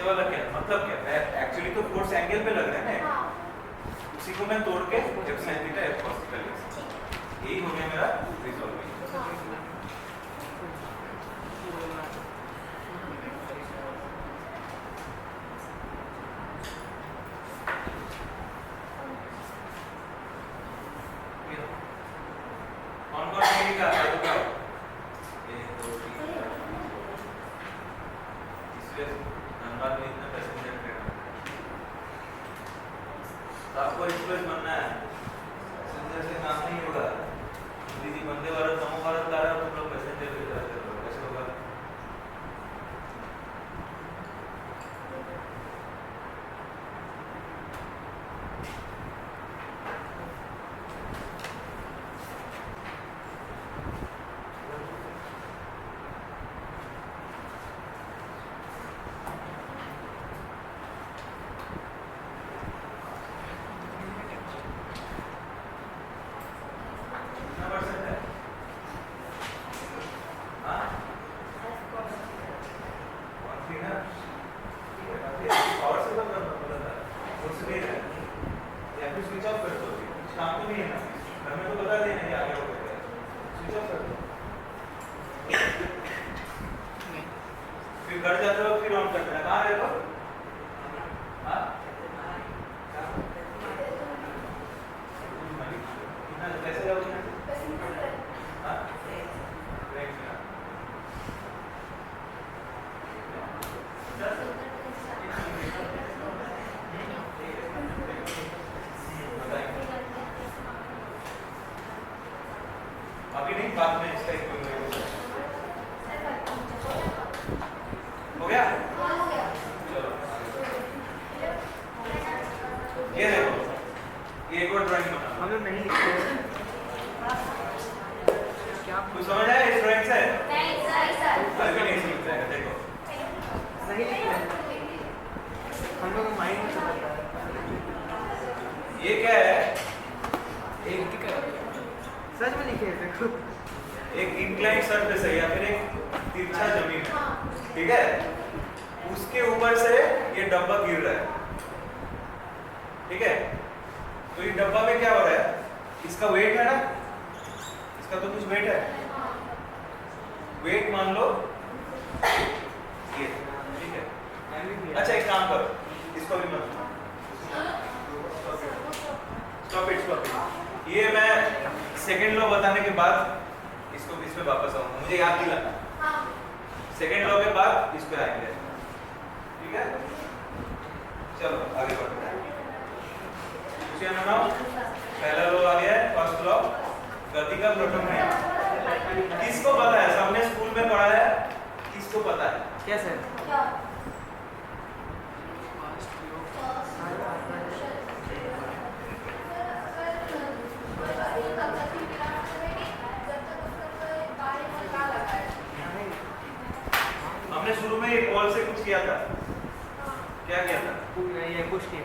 वाला क्या मतलब क्या है? एक्चुअली तो फोर्स एंगल पे लग रहा है ना, उसी को मैं तोड़ के F sin theta F cos theta लिख सकता हूं। यही हो गया मेरा रिजॉल्विंग। कौन कौन सी का है तो क्या? 1 2 3 इसलिए धनबाद में इतना पैसेंजर ट्रेन है। तो आपको एक्सप्रेस बनना है, पैसेंजर से काम नहीं होगा। दीदी वंदे भारत नमो भारत ला रहा हो, तुम लोग पैसेंजर पे जाते हो, कैसे होगा? कितना परसेंट है? हाँ? कौन सी ना? ठीक है, काफी अच्छी पावर से तो करना पड़ा था। उससे नहीं रहा। या फिर स्विच ऑफ कर दो। कुछ काम तो नहीं है ना? घर में तो बता देना कि आगे हो गया। स्विच ऑफ कर दो। फिर घर जाते हो फिर ऑन करना है। कहाँ रहे हो? हाँ? कितना कैसे जाओगे? हाँ? ट्रेन से। बताइए। अभी नहीं, बाद में इसका एक हो गया? चलो ये देखो, ये एक और ड्राइंग बना। हम लोग नहीं लिखते हैं क्या? कुछ समझ आया इस ड्राइंग से? नहीं अभी नहीं समझ आएगा, देखो। नहीं लिखते हैं, हम लोग माइंड में चलता है। ये क्या है? एक सच में लिखे हैं, देखो। एक इंक्लाइन सरफेस है या फिर एक तिरछा जमीन है, ठीक है? उसके ऊपर से ये डब्बा गिर रहा है, ठीक है? तो ये डब्बा में क्या हो रहा है? इसका वेट है ना, इसका तो कुछ वेट है, वेट मान लो ये, ठीक है? अच्छा एक काम करो, इसको भी मत स्टॉप इट। ये मैं सेकेंड लॉ बताने के बाद इसको बीच में वापस आऊंगा, मुझे याद दिलाना। सेकेंड लॉ के बाद इस पे आएंगे, ठीक है? चलो आगे बढ़ते हैं। पहला लॉ आ गया है, फर्स्ट लॉ, गति का प्रथम नियम। किसको पता है? सबने स्कूल में पढ़ा है, किसको पता है? क्या सर? हमने शुरू में एक बॉल से कुछ किया था, क्या किया था? ये कुछ किया,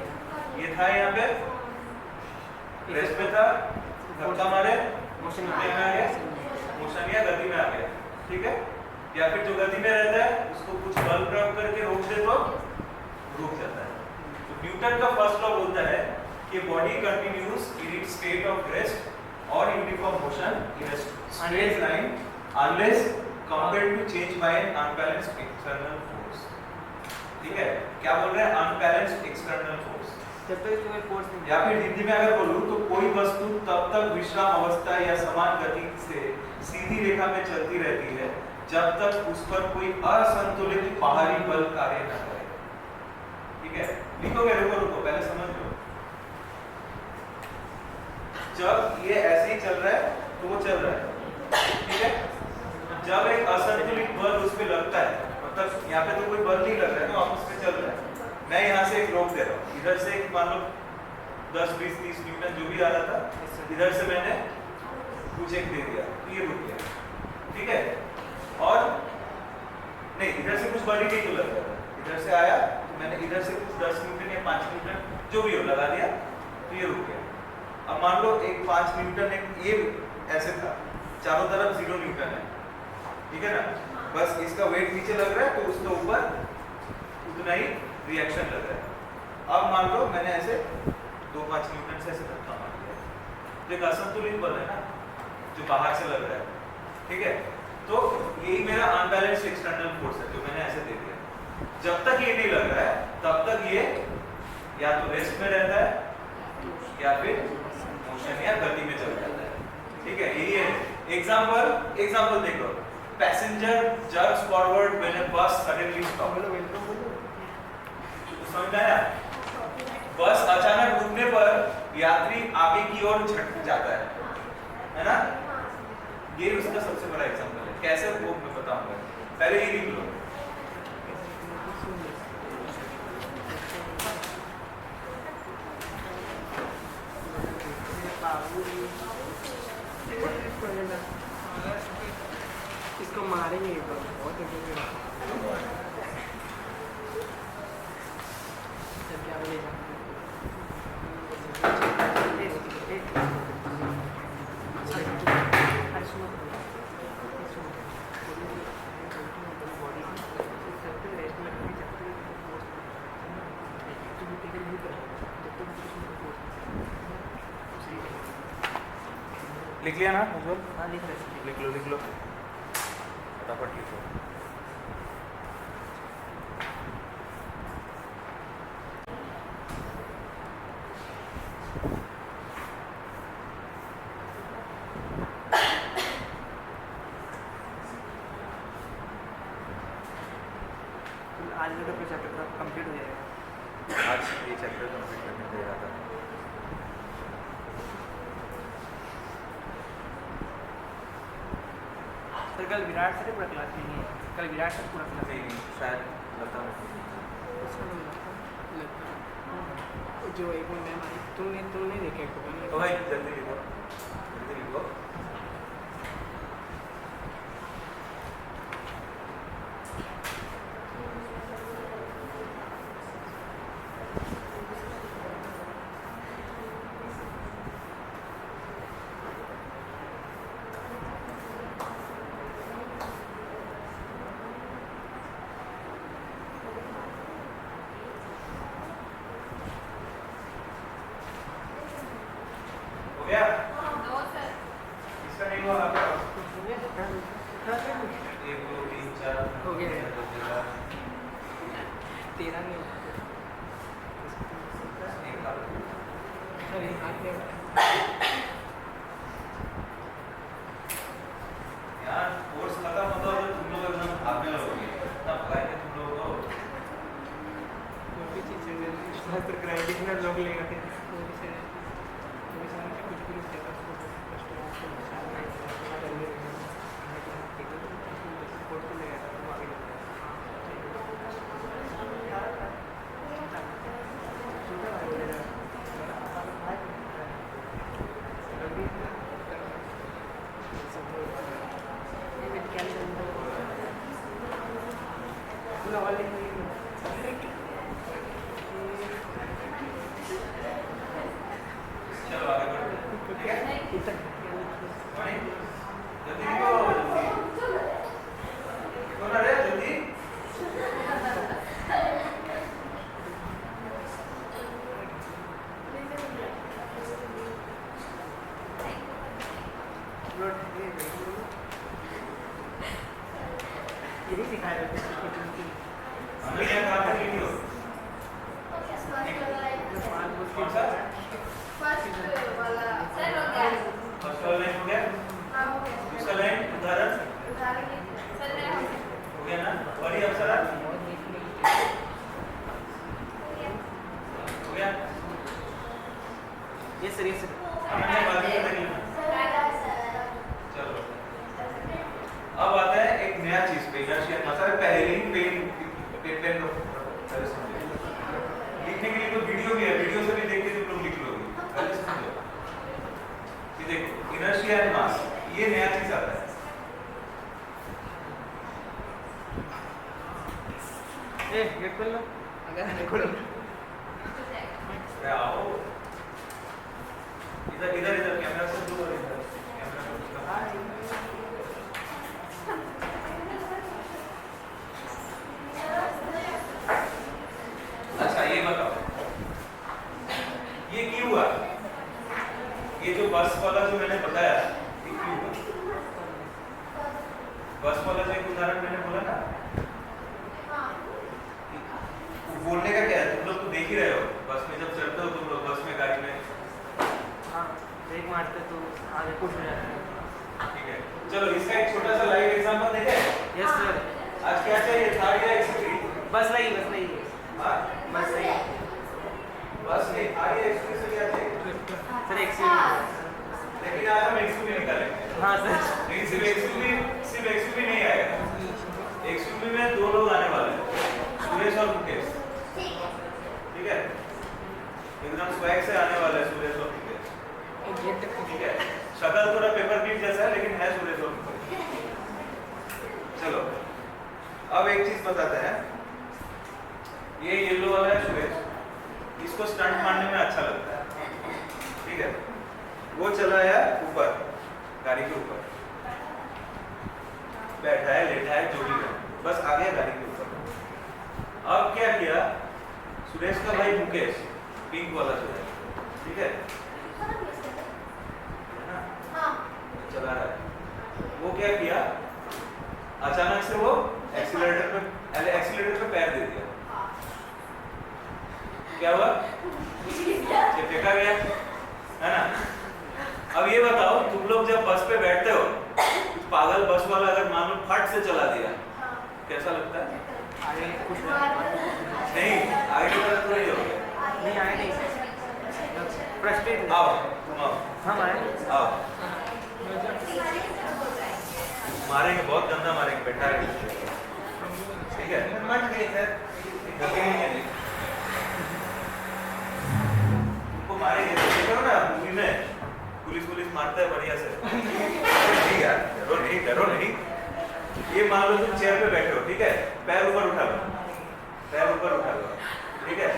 ये था यहाँ पे, रेस्ट पे था, धक्का मारे, मोशन में आ गया, मोशन या गति में आ गया, ठीक है? या फिर जो गति में रहता है उसको कुछ बल प्रयोग करके रोक दे तो रुक जाता है। तो न्यूटन का फर्स्ट लॉ बोलता है कि body continues in its state of rest और uniform motion in a straight line unless compelled to change by an unbalanced external force. ठीक है, क्या बोल रहे हैं? Unbalanced external force. जब तक इसको कोई फोर्स नहीं, या फिर हिंदी में अगर बोलूं तो कोई वस्तु तब तक विश्राम अवस्था या समान गति से सीधी रेखा में चलती रहती है जब तक उस पर कोई असंतुलित बाहरी बल कार्य न करे। ठीक है, लिखोगे? रुको रुको, पहले समझ लो। जब ये ऐसे ही चल रहा है तो वो चल रहा है, ठीक है? जब एक असंतुलित बल उस पे लगता है, मतलब यहाँ पे तो कोई बल नहीं लग रहा है तो आप उस पे चल रहा है। मैं यहाँ से एक रोक दे रहा हूँ, इधर से मान लो 10 20 30 न्यूटन जो भी आ रहा था, इधर से मैंने कुछ एक दे दिया तो ये रुक गया, ठीक है? और नहीं, इधर से कुछ बड़ी नहीं तो लग रहा था, इधर से आया तो मैंने इधर से कुछ 10 न्यूटन या 5 न्यूटन जो भी हो लगा दिया तो ये रुक गया। अब मान लो एक 5 न्यूटन एक ये ऐसे था, चारों तरफ 0 न्यूटन है, ठीक है ना? बस इसका वेट नीचे लग रहा है तो उसके ऊपर उतना ही रिएक्शन लग रहा है। अब मान लो मैंने ऐसे 2-5 न्यूटन से ऐसे धक्का मार दिया, तो एक असंतुलित बल है ना जो बाहर से लग रहा है, ठीक है। तो यही मेरा अनबैलेंस्ड एक्सटर्नल फोर्स है जो मैंने ऐसे दे दिया। जब तक ये नहीं लग रहा है तब तक ये या तो रेस्ट में रहता है या फिर मोशन या गति में चल जाता है, ठीक है। यही है एग्जांपल देखो, passenger jerks forward when a बस सडनली स्टॉप। समझ आया? बस अचानक रुकने पर यात्री आगे की ओर झटक जाता है ना। ये उसका सबसे बड़ा एग्जांपल है। कैसे वो मैं बताऊंगा, पहले ये लिख लो। इसको मारेंगे बहुत क्या बोलेगा। लिख लिया ना उज्जवल? हाँ लिख रहे। लिख लो फटाफट लिखो। आज मेरा कोई चैप्टर कंप्लीट हो जाएगा। आज ये चैप्टर कंप्लीट करने दे रहा था। सर कल विराट सर पूरा क्लास नहीं है, कल विराट सर पूरा क्लास नहीं शायद लगता है जो एक मैम आई तुमने देखा है तो भाई जल्दी लिखो। हो गया? इसका नहीं हुआ आपका? 1 2 3 4 हो गया। 13 में सर एक हाथ में यार कोर्स खत्म होता है तो तुम लोग एकदम भागने लगोगे, इतना भगाएंगे तुम लोगों को। कोई भी चीज़ शास्त्र ग्राइंडिंग में लोग लेगा फिर चलो आगे बढ़ते हैं, ठीक है? जल्दी लिखो ना रे, जल्दी। यही सिखाया जाता है हमें क्या काम है वीडियो? कौन सा? फर्स्ट वाला लाइन हो गया? दूसरा लाइन उदाहरण हो गया ना? बड़ी अप्सरा हो गया? ये सर हमने बाद में कर लिया। चलो अब आता है एक नया चीज पे, इनर्शिया मतलब पहले ही पेन लिखने के लिए तो वीडियो भी है, वीडियो से भी देख के तुम लोग लिख लोगे। पहले समझो ये देखो, इनर्शिया एंड मास, ये नया चीज आता है। ए गेट खोल लो, अगर नहीं खोलो क्या आओ इधर इधर इधर कैमरा से दूर, इधर कैमरा बस नहीं हाँ बस नहीं बस नहीं आगे एक्सक्यू से क्या चाहिए सर एक्सक्यूज लेकिन आज हम एक्सक्यू भी निकालेंगे हाँ सर लेकिन सिर्फ एक्सक्यू भी नहीं आएगा एक्सक्यू में दो लोग आने वाले हैं सुरेश और मुकेश ठीक है एकदम स्वैग से आने वाले हैं सुरेश और मुकेश ठीक है शक्ल थोड़ा पेपर क्लिप जैसा है लेकिन है सुरेश और मुकेश चलो अब एक चीज बताते हैं ये येलो वाला है सुरेश इसको स्टंट मारने में अच्छा लगता है ठीक है वो चला है ऊपर गाड़ी के ऊपर बैठा है लेटा है जो भी है बस आ गया गाड़ी के ऊपर अब क्या किया सुरेश का भाई मुकेश पिंक वाला जो है ठीक है ना चला रहा है वो क्या किया अचानक से वो एक्सीलरेटर पे पैर दे दिया क्या हुआ फेंका गया है ना अब ये बताओ तुम लोग जब बस पे बैठते हो पागल बस वाला अगर मान लो फट से चला दिया कैसा लगता है आगे कुछ नहीं आगे की तरफ तो नहीं होगा नहीं आए नहीं फ्रस्ट्रेट आओ तुम आओ हम आए आओ मारेंगे बहुत गंदा मारेंगे बैठा है ठीक है मत गए सर तुमको मारेंगे देखो ना मूवी में पुलिस मारता है बढ़िया से नहीं यार डरो नहीं ये मान लो तुम चेयर पे बैठे हो ठीक है पैर ऊपर उठा लो ठीक है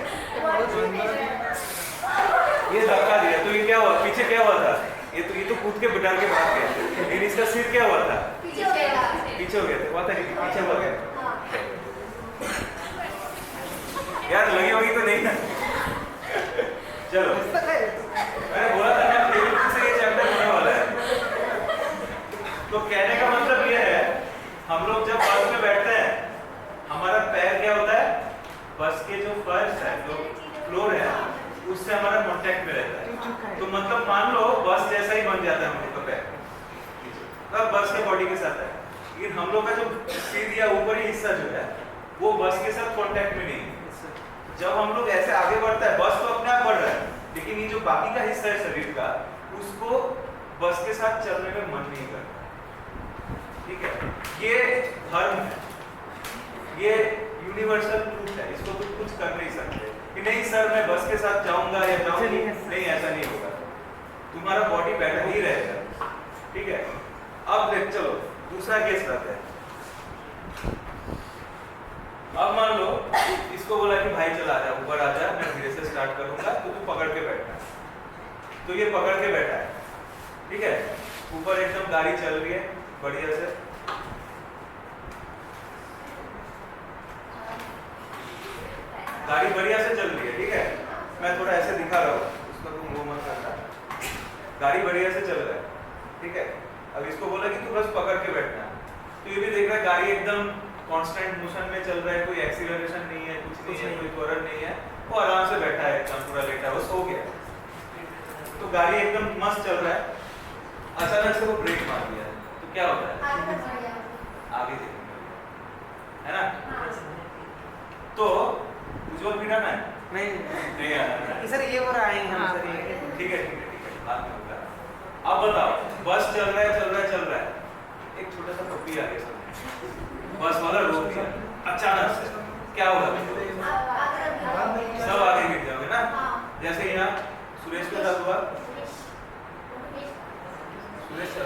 ये धक्का दिया तो ये क्या हुआ पीछे क्या हुआ था ये तो कूद के बिठार के भाग गया लेकिन इसका सिर क्या हुआ था पीछे हो गया था हुआ था कि पीछे हुआ गया यार लगी होगी तो नहीं ना चलो मैंने बोला था ना प्रीवियस से ये चैप्टर होने वाला है तो कहने का मतलब ये है हम लोग जब बस में बैठते हैं हमारा पैर क्या होता है बस के जो फर्श है जो फ्लोर है उससे हमारा कांटेक्ट में रहता है तो मतलब मान लो बस जैसा ही बन जाता है हम लोग का पैर तब बस के बॉडी के साथ है लेकिन हम लोग का जो सिर या ऊपरी हिस्सा जो है वो बस के साथ कांटेक्ट में नहीं है जब हम लोग ऐसे आगे बढ़ता है बस तो अपने आप बढ़ रहा है लेकिन ये जो बाकी का हिस्सा है शरीर का उसको बस के साथ चलने में मन नहीं करता ठीक है ये धर्म है ये यूनिवर्सल ट्रूथ है इसको तुम कुछ कर नहीं सकते कि नहीं सर मैं बस के साथ जाऊंगा या जाऊंगी नहीं ऐसा नहीं होगा तुम्हारा बॉडी बैठा ही रहेगा ठीक है अब देख चलो दूसरा केस लाते हैं अब मान लो इसको बोला कि भाई चला जा ऊपर आ जा मैं धीरे से स्टार्ट करूंगा तो तू पकड़ के बैठना तो ये पकड़ के बैठा है ठीक है ऊपर एकदम गाड़ी चल रही है बढ़िया से गाड़ी बढ़िया से चल रही है ठीक है मैं थोड़ा ऐसे दिखा रहा हूँ उसका तुम वो मत करना गाड़ी बढ़िया से चल रहा है ठीक है अब इसको बोला कि तू बस पकड़ के बैठना तो ये भी देख रहा है गाड़ी एकदम कांस्टेंट मोशन में चल रहा है कोई एक्सीलरेशन नहीं है कुछ नहीं है कोई त्वरण नहीं है वो आराम से बैठा है एकदम पूरा लेटा है वो सो गया तो गाड़ी एकदम मस्त चल रहा है अचानक से वो ब्रेक मार दिया तो क्या होता है आगे देखने है ना तो उज्जवल भी ना है नहीं आना सर ये हो रहा है हम सर ये ठीक है बाद में होगा अब बताओ बस चल रहा है एक छोटा सा पप्पी आ गया बस वाला रोक दिया अचानक से क्या होगा सब आगे गिर जाओगे ना जैसे यहाँ सुरेश के साथ हुआ सुरेश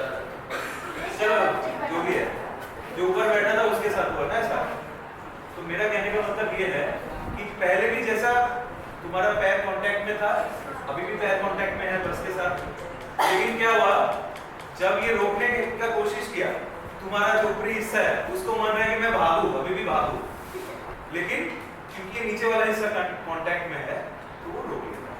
चलो जो भी है जो ऊपर बैठा था उसके साथ हुआ ना ऐसा तो मेरा कहने का मतलब ये है कि पहले भी जैसा तुम्हारा पैर कांटेक्ट में था अभी भी पैर कांटेक्ट में है बस के साथ लेकिन क्या हुआ जब ये रोकने का कोशिश किया तुम्हारा जो ऊपरी हिस्सा है उसको मन रहा है कि मैं भागूं अभी भी भागूं लेकिन क्योंकि नीचे वाला हिस्सा कांटेक्ट में है तो वो रोक लेगा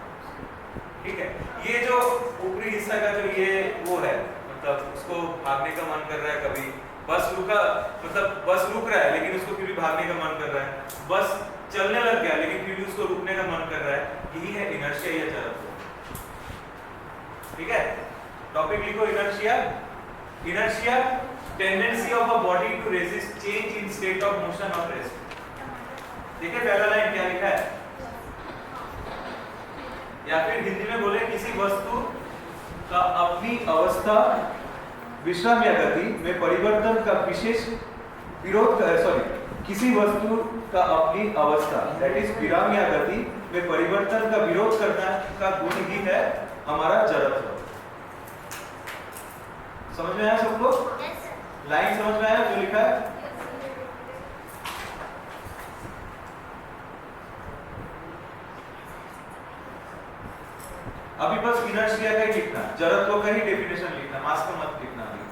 ठीक है ये जो ऊपरी हिस्सा का जो ये वो है मतलब उसको भागने का मन कर रहा है कभी बस रुका मतलब बस रुक रहा है लेकिन उसको फिर भी भागने का मन कर रहा है बस चलने लग गया लेकिन फिर भी उसको रुकने का मन कर रहा है यही है इनर्शिया या जड़त्व ठीक है टॉपिक लिखो inertia tendency of a body to resist change in state of motion or rest देखिए पहला लाइन क्या लिखा है, या फिर हिंदी में बोले किसी वस्तु का अपनी अवस्था, विश्राम या गति में परिवर्तन का विशेष विरोध किसी वस्तु का अपनी अवस्था दैट इज विराम या गति में परिवर्तन का विरोध करना का गुण ही है हमारा जड़त्व। समझ में आया सबको? लाइन समझ में आया जो लिखा है? अभी बस इनर्शिया का ही लिखना, जड़त्व का ही डेफिनेशन लिखना, मास का मत लिखना अभी।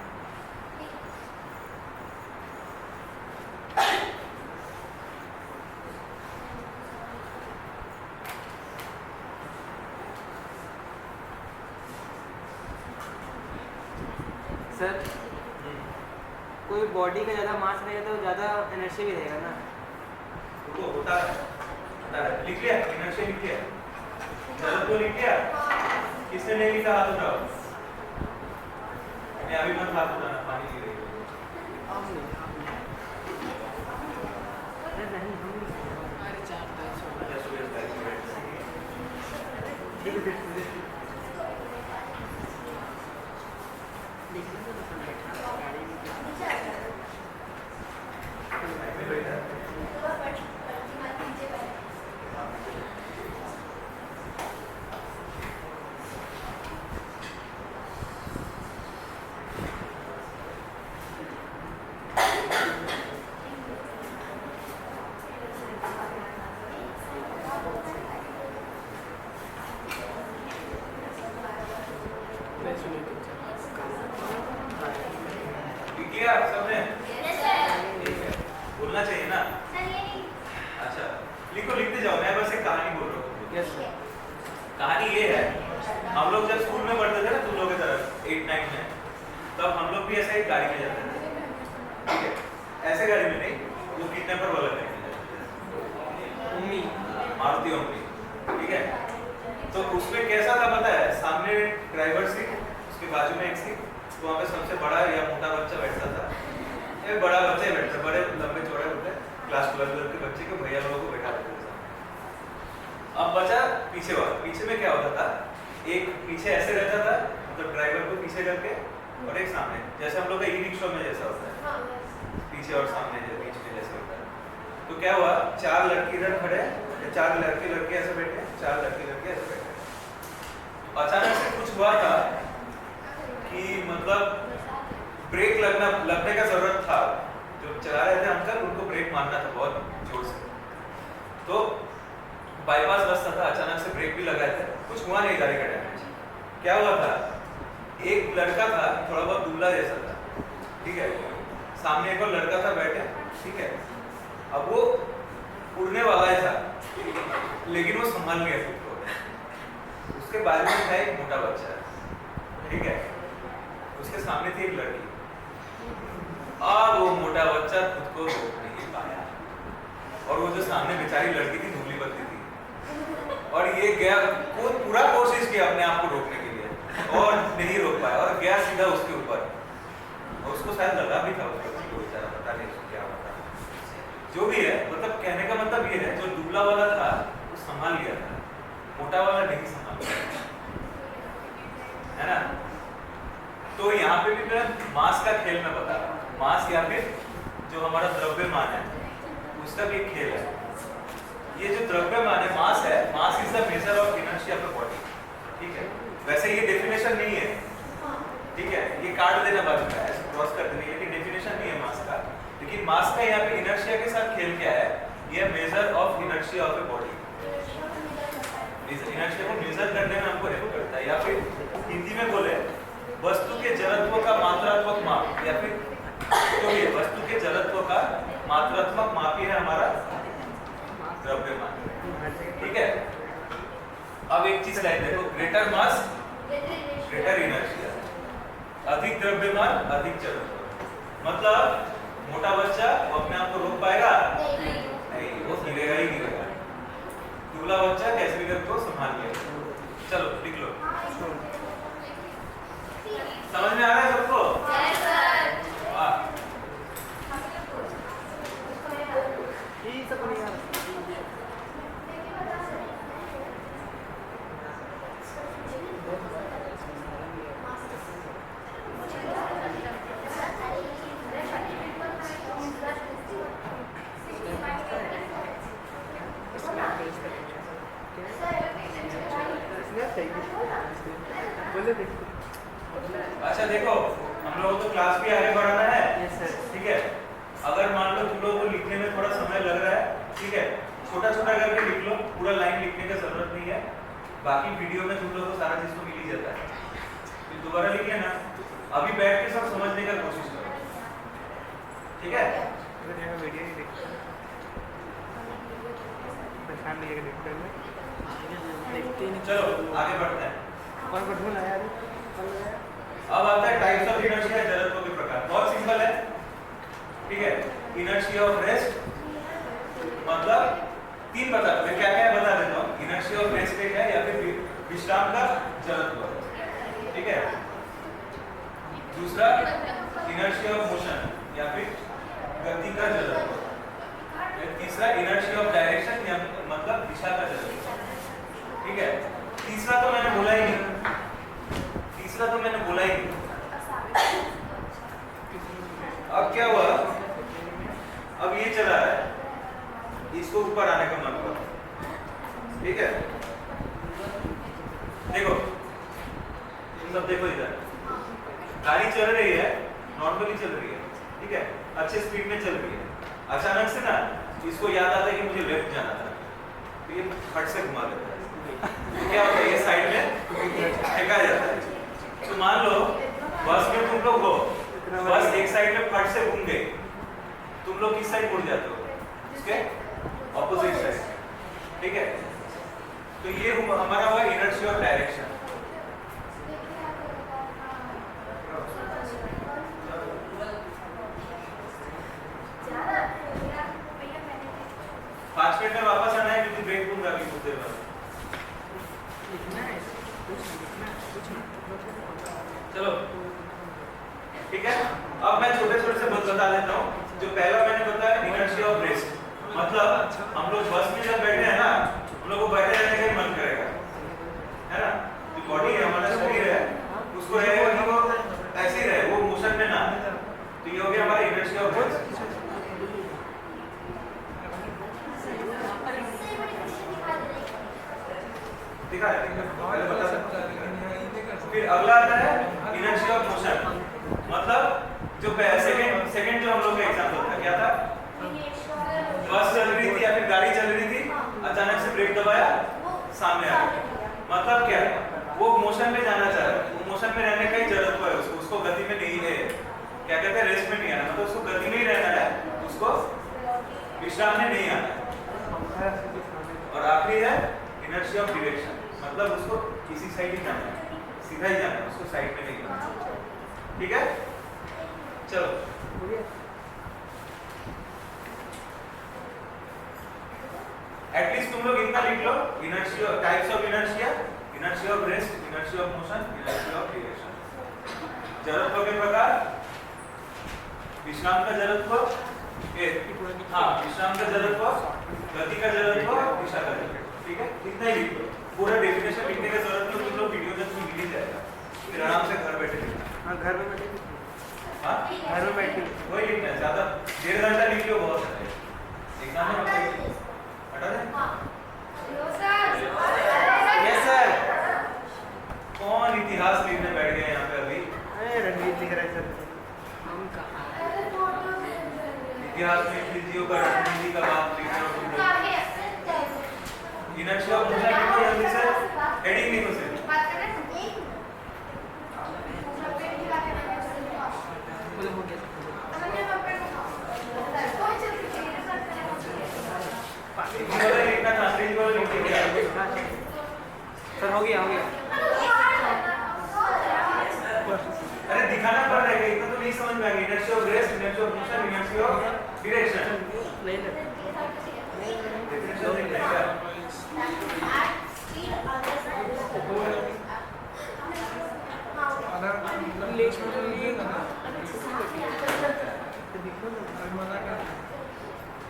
सर कोई बॉडी का ज़्यादा मास रहेगा तो ज़्यादा एनर्जी भी रहेगा ना? वो होता है। लिख लिया इनर्शिया, लिख लिया जड़त्व, लिख लिया। किसने नहीं लिखा हाथ उठाओ। मैं अभी मत हाथ उठाना, पानी गिर रही है। सबने बोलना चाहिए ना? अच्छा लिखो, लिखते जाओ, मैं बस एक कहानी बोल रहा हूँ। कहानी ये है, हम लोग जब स्कूल में पढ़ते थे ना तुम लोग की तरफ 8-9 में, तब हम लोग भी ऐसे एक गाड़ी में जाते थे, ठीक है? ऐसे गाड़ी में नहीं, वो किडनैपर वाला गाड़ी में जाते थे, मारुति ओमनी, ठीक है? तो उसमें कैसा था पता है? सामने ड्राइवर सीट, उसके बाजू में एक सीट, तो वहाँ पे सबसे बड़ा या मोटा बच्चा बैठता था। एक बड़ा बच्चा ही बैठता, बड़े लंबे चौड़े होते क्लास 12 के बच्चे के भैया लोगों को बैठा देते थे। अब बचा पीछे वाला, पीछे में क्या होता था? एक पीछे ऐसे रहता था, मतलब ड्राइवर को पीछे करके, और एक सामने, जैसे हम लोग का ई-रिक्शा में जैसा होता है, पीछे और सामने बीच में जैसे होता है। तो क्या हुआ, 4 लड़की इधर खड़े, 4 लड़के ऐसे बैठे, 4 लड़के ऐसे बैठे। अचानक से कुछ हुआ था कि मतलब ब्रेक लगने का जरूरत था। जो चला रहे थे अंकल, उनको ब्रेक मारना था बहुत जोर से, तो बाईपास रास्ता था, अचानक से ब्रेक भी लगाए थे, कुछ हुआ नहीं गाड़ी का डैमेज। क्या हुआ था, एक लड़का था थोड़ा बहुत दुबला जैसा था, ठीक है, सामने एक और लड़का था बैठे, ठीक है, अब वो उड़ने वाला ही था, लेकिन वो संभाल नहीं गया खुद को। उसके बाजू में था एक मोटा बच्चा, ठीक है, उसके सामने थी एक लड़की। अब वो मोटा बच्चा खुद को रोक नहीं पाया, और वो जो सामने बेचारी लड़की थी धुंधली पतली थी, और ये गया, वो पूरा कोशिश किया अपने आप को रोकने के लिए और नहीं रोक पाया, और गया सीधा उसके ऊपर, और उसको शायद लगा भी था उसको, बेचारा पता नहीं उसको क्या पता, जो भी है। मतलब कहने का मतलब ये है, जो दुबला वाला था वो संभाल लिया था, मोटा वाला नहीं संभाल पाया, है ना? तो यहाँ पे भी मैं मास का खेल में बता रहा हूँ, मास या फिर जो हमारा द्रव्यमान है उसका भी एक खेल है। ये जो द्रव्यमान है, मास है, mass is the measure of inertia of the body, ठीक है? वैसे ये डेफिनेशन नहीं है, ठीक है, ये काट देना बाजू का, ऐसे क्रॉस कर देना, लेकिन डेफिनेशन नहीं है मास का। लेकिन मास का यहाँ पे इनर्शिया के साथ खेल क्या है, ये measure of inertia of the body, inertia को मेजर करने में हमको हेल्प करता है। या फिर हिंदी में बोले वस्तु के जड़त्व का मात्रात्मक माप, या फिर तो ये वस्तु के जड़त्व का मात्रात्मक माप ही है हमारा द्रव्यमान, ठीक है? अब एक चीज लाइन देखो, ग्रेटर मास ग्रेटर इनर्शिया, अधिक द्रव्यमान अधिक जड़त्व। मतलब मोटा बच्चा वो अपने आप को रोक पाएगा नहीं, वो गिरेगा ही गिरेगा। दुबला बच्चा कैसे भी करके संभाल लिया। चलो लिख लो, समझ में आ रहा है सबको? वाह, ये सब नहीं आ रहा। बोले देखो। अच्छा देखो, हम लोगों को क्लास भी आगे बढ़ाना है। Yes sir. ठीक है, अगर मान लो तुम लोगों को लिखने में थोड़ा समय लग रहा है, ठीक है, छोटा छोटा करके लिख लो, पूरा लाइन लिखने की जरूरत नहीं है। बाकी वीडियो में तुम लोगों को सारा चीज तो मिल ही जाता है, फिर दोबारा लिख लेना। अभी बैठ के सब समझने का कोशिश करो, ठीक है? अगर यहाँ वीडियो नहीं देखते परेशान नहीं देखते हैं, देखते ही नहीं। चलो आगे बढ़ते हैं। और बढ़ू ना यार। अब आता है टाइप्स ऑफ इनर्शिया, जड़त्व के प्रकार। बहुत सिंपल है, ठीक है। इनर्शिया ऑफ रेस्ट मतलब तीन बता, मैं क्या क्या बता देता हूँ। इनर्शिया ऑफ रेस्ट एक है, या फिर विश्राम का जड़त्व, ठीक है। दूसरा इनर्शिया ऑफ मोशन या फिर गति का जड़त्व। तीसरा इनर्शिया ऑफ डायरेक्शन या मतलब दिशा का जड़त्व, ठीक है। तीसरा तो मैंने बोला ही नहीं, तीसरा तो मैंने बोला ही नहीं। अब क्या हुआ, अब ये चला है, इसको ऊपर आने का मन हुआ, ठीक है। देखो सब देखो इधर, गाड़ी चल रही है, नॉर्मली चल रही है, ठीक है, अच्छे स्पीड में चल रही है। अचानक से ना इसको याद आता है कि मुझे लेफ्ट जाना था, तो ये फट से घुमा देता है, तो क्या होता है, ये साइड में फेंका जाता है। तो मान लो बस में तुम लोग हो, बस एक साइड में फट से घूम गई, तुम लोग किस साइड मुड़ जाते हो, इसके ऑपोजिट साइड, ठीक है। तो ये हमारा हुआ इनर्शिया ऑफ डायरेक्शन। 5 मिनट में वापस आना है, क्योंकि ब्रेक दूंगा अभी कुछ देर बाद। चलो ठीक है, अब मैं छोटे छोटे से बता देता हूँ। जो पहला मैंने बताया इनर्शिया ऑफ रेस्ट, मतलब हम लोग बस में जब बैठे हैं ना, हम लोग को बैठे रहने का ही मन करेगा, है ना। जो बॉडी है, हमारा शरीर है, उसको रहेगा कि वो ऐसे ही रहे, वो मोशन में ना। तो ये हो गया हमारा इनर्शिया ऑफ रेस्ट। दिखा है, पहले बता सकता है। फिर अगला आता है इनर्शिया ऑफ मोशन, मतलब जो सेकंड जो हम लोग का एग्जांपल था, क्या था, बस चल रही थी या फिर गाड़ी चल रही थी, अचानक से ब्रेक दबाया, सामने आ गया। मतलब क्या, वो मोशन में जाना चाह रहा है, वो मोशन में रहने का ही जरूरत है उसको, उसको गति में नहीं है, क्या कहते हैं, रेस्ट में नहीं आना, मतलब उसको गति में ही रहना है, उसको विश्राम में नहीं आना। और आखिरी है इनर्शिया ऑफ डायरेक्शन, मतलब उसको किसी साइड ही जाना है, सीधा ही जाना है, उसको साइड में नहीं जाना, ठीक है। चलो एटलीस्ट तुम लोग इतना लिख लो, inertia, types of inertia, inertia of rest, inertia of motion, inertia of direction. जड़त्व के प्रकार, विश्राम का जड़त्व, विश्राम का जड़त्व, गति का जड़त्व, दिशा का जड़त्व, ठीक है। इतना ही लिख लो, पूरा डेफिनेशन लिखने की जरूरत नहीं, तुम लोग वीडियो जब मिल ही जाएगा, फिर आराम से घर बैठे लिखना। हाँ घर में बैठे, हाँ घर में बैठे वही लिखना है, ज्यादा 1.5 घंटा लिख लो, बहुत है। एग्जाम में हटा दे। Yes sir. कौन इतिहास लिखने बैठ गए यहाँ पे अभी? अरे रणवीर लिख रहा है सर। इतिहास में फिजियो का, राजनीति का बात लिख रहे हो तुम लोग। इनर्शिया ऑफ मोशन लिखो जल्दी से, हेडिंग लिखो सिर्फ। लिखना था, अंग्रेजी वाला लिख दिया सर, हो गया हो गया। अरे दिखाना पड़ रहा है, इतना तो नहीं समझ में आ गया। Inertia of rest, inertia of motion, inertia of direction. नहीं नहीं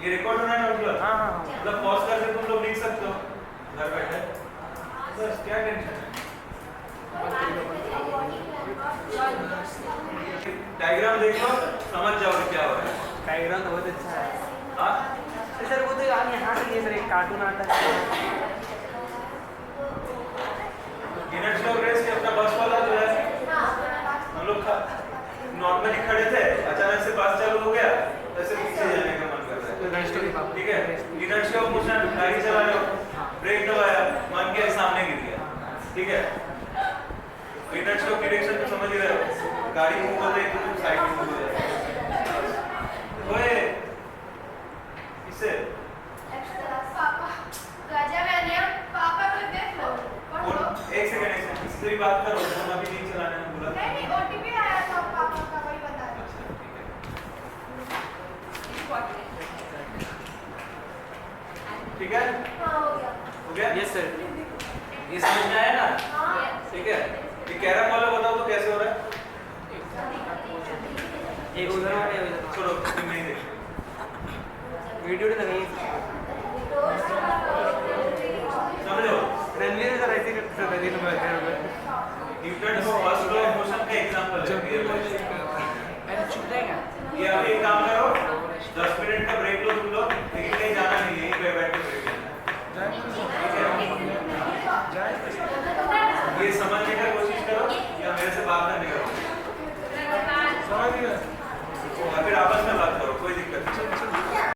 ये रिकॉर्ड होना है ना? हाँ हाँ हाँ। मतलब पॉज करके तुम लोग लिख सकते हो घर बैठे, बस क्या टेंशन है। डायग्राम देख लो, समझ जाओगे क्या हो रहा है। डायग्राम तो बहुत अच्छा है। हाँ सर वो तो यहाँ से लिए सर, एक कार्टून आता है। गिनेस लोग रेस अपना बस वाला जो है, हम लोग नॉर्मली खड़े थे, अचानक से बस चालू हो गया, ऐसे पीछे जाने का मन कर रहा है, ठीक है। गिनेस लोग मोशन, गाड़ी चला रहे हो, ब्रेक दबाया, मन के सामने गिर गया, ठीक है। गिनेस लोग डायरेक्शन तो समझ ही रहे हो, गाड़ी मूव कर रही है तो तुम साइड में मूव हो जाए। ओए इससे एक सेकंड इससे भी बात करो, हम अभी नहीं चलाने में बोला। नहीं ओटीपी आया था पापा का, वही बता रही अच्छा ठीक है, हाँ हो गया। Yes sir. ये समझ में आया ना, हाँ ठीक है। ये कैरम वाला बताओ तो कैसे हो रहा है। एक उधर वाला है, उधर छोड़ो तुम नहीं देखो, वीडियो नहीं लगाइए। समझो। रणवीर सर ऐसे करते सर, रणवीर तो बैठे हुए। न्यूटन को फर्स्ट लॉ ऑफ मोशन का एग्जांपल है। अरे चुप रहेगा। ये अभी एक काम करो, 10 मिनट का ब्रेक लो तुम लोग, लेकिन कहीं जाना नहीं है, यहीं पे बैठ के ब्रेक लेना है। ये समझने का कोशिश करो या मेरे से बात करने का, समझ गए, और फिर आपस में बात करो, कोई दिक्कत नहीं।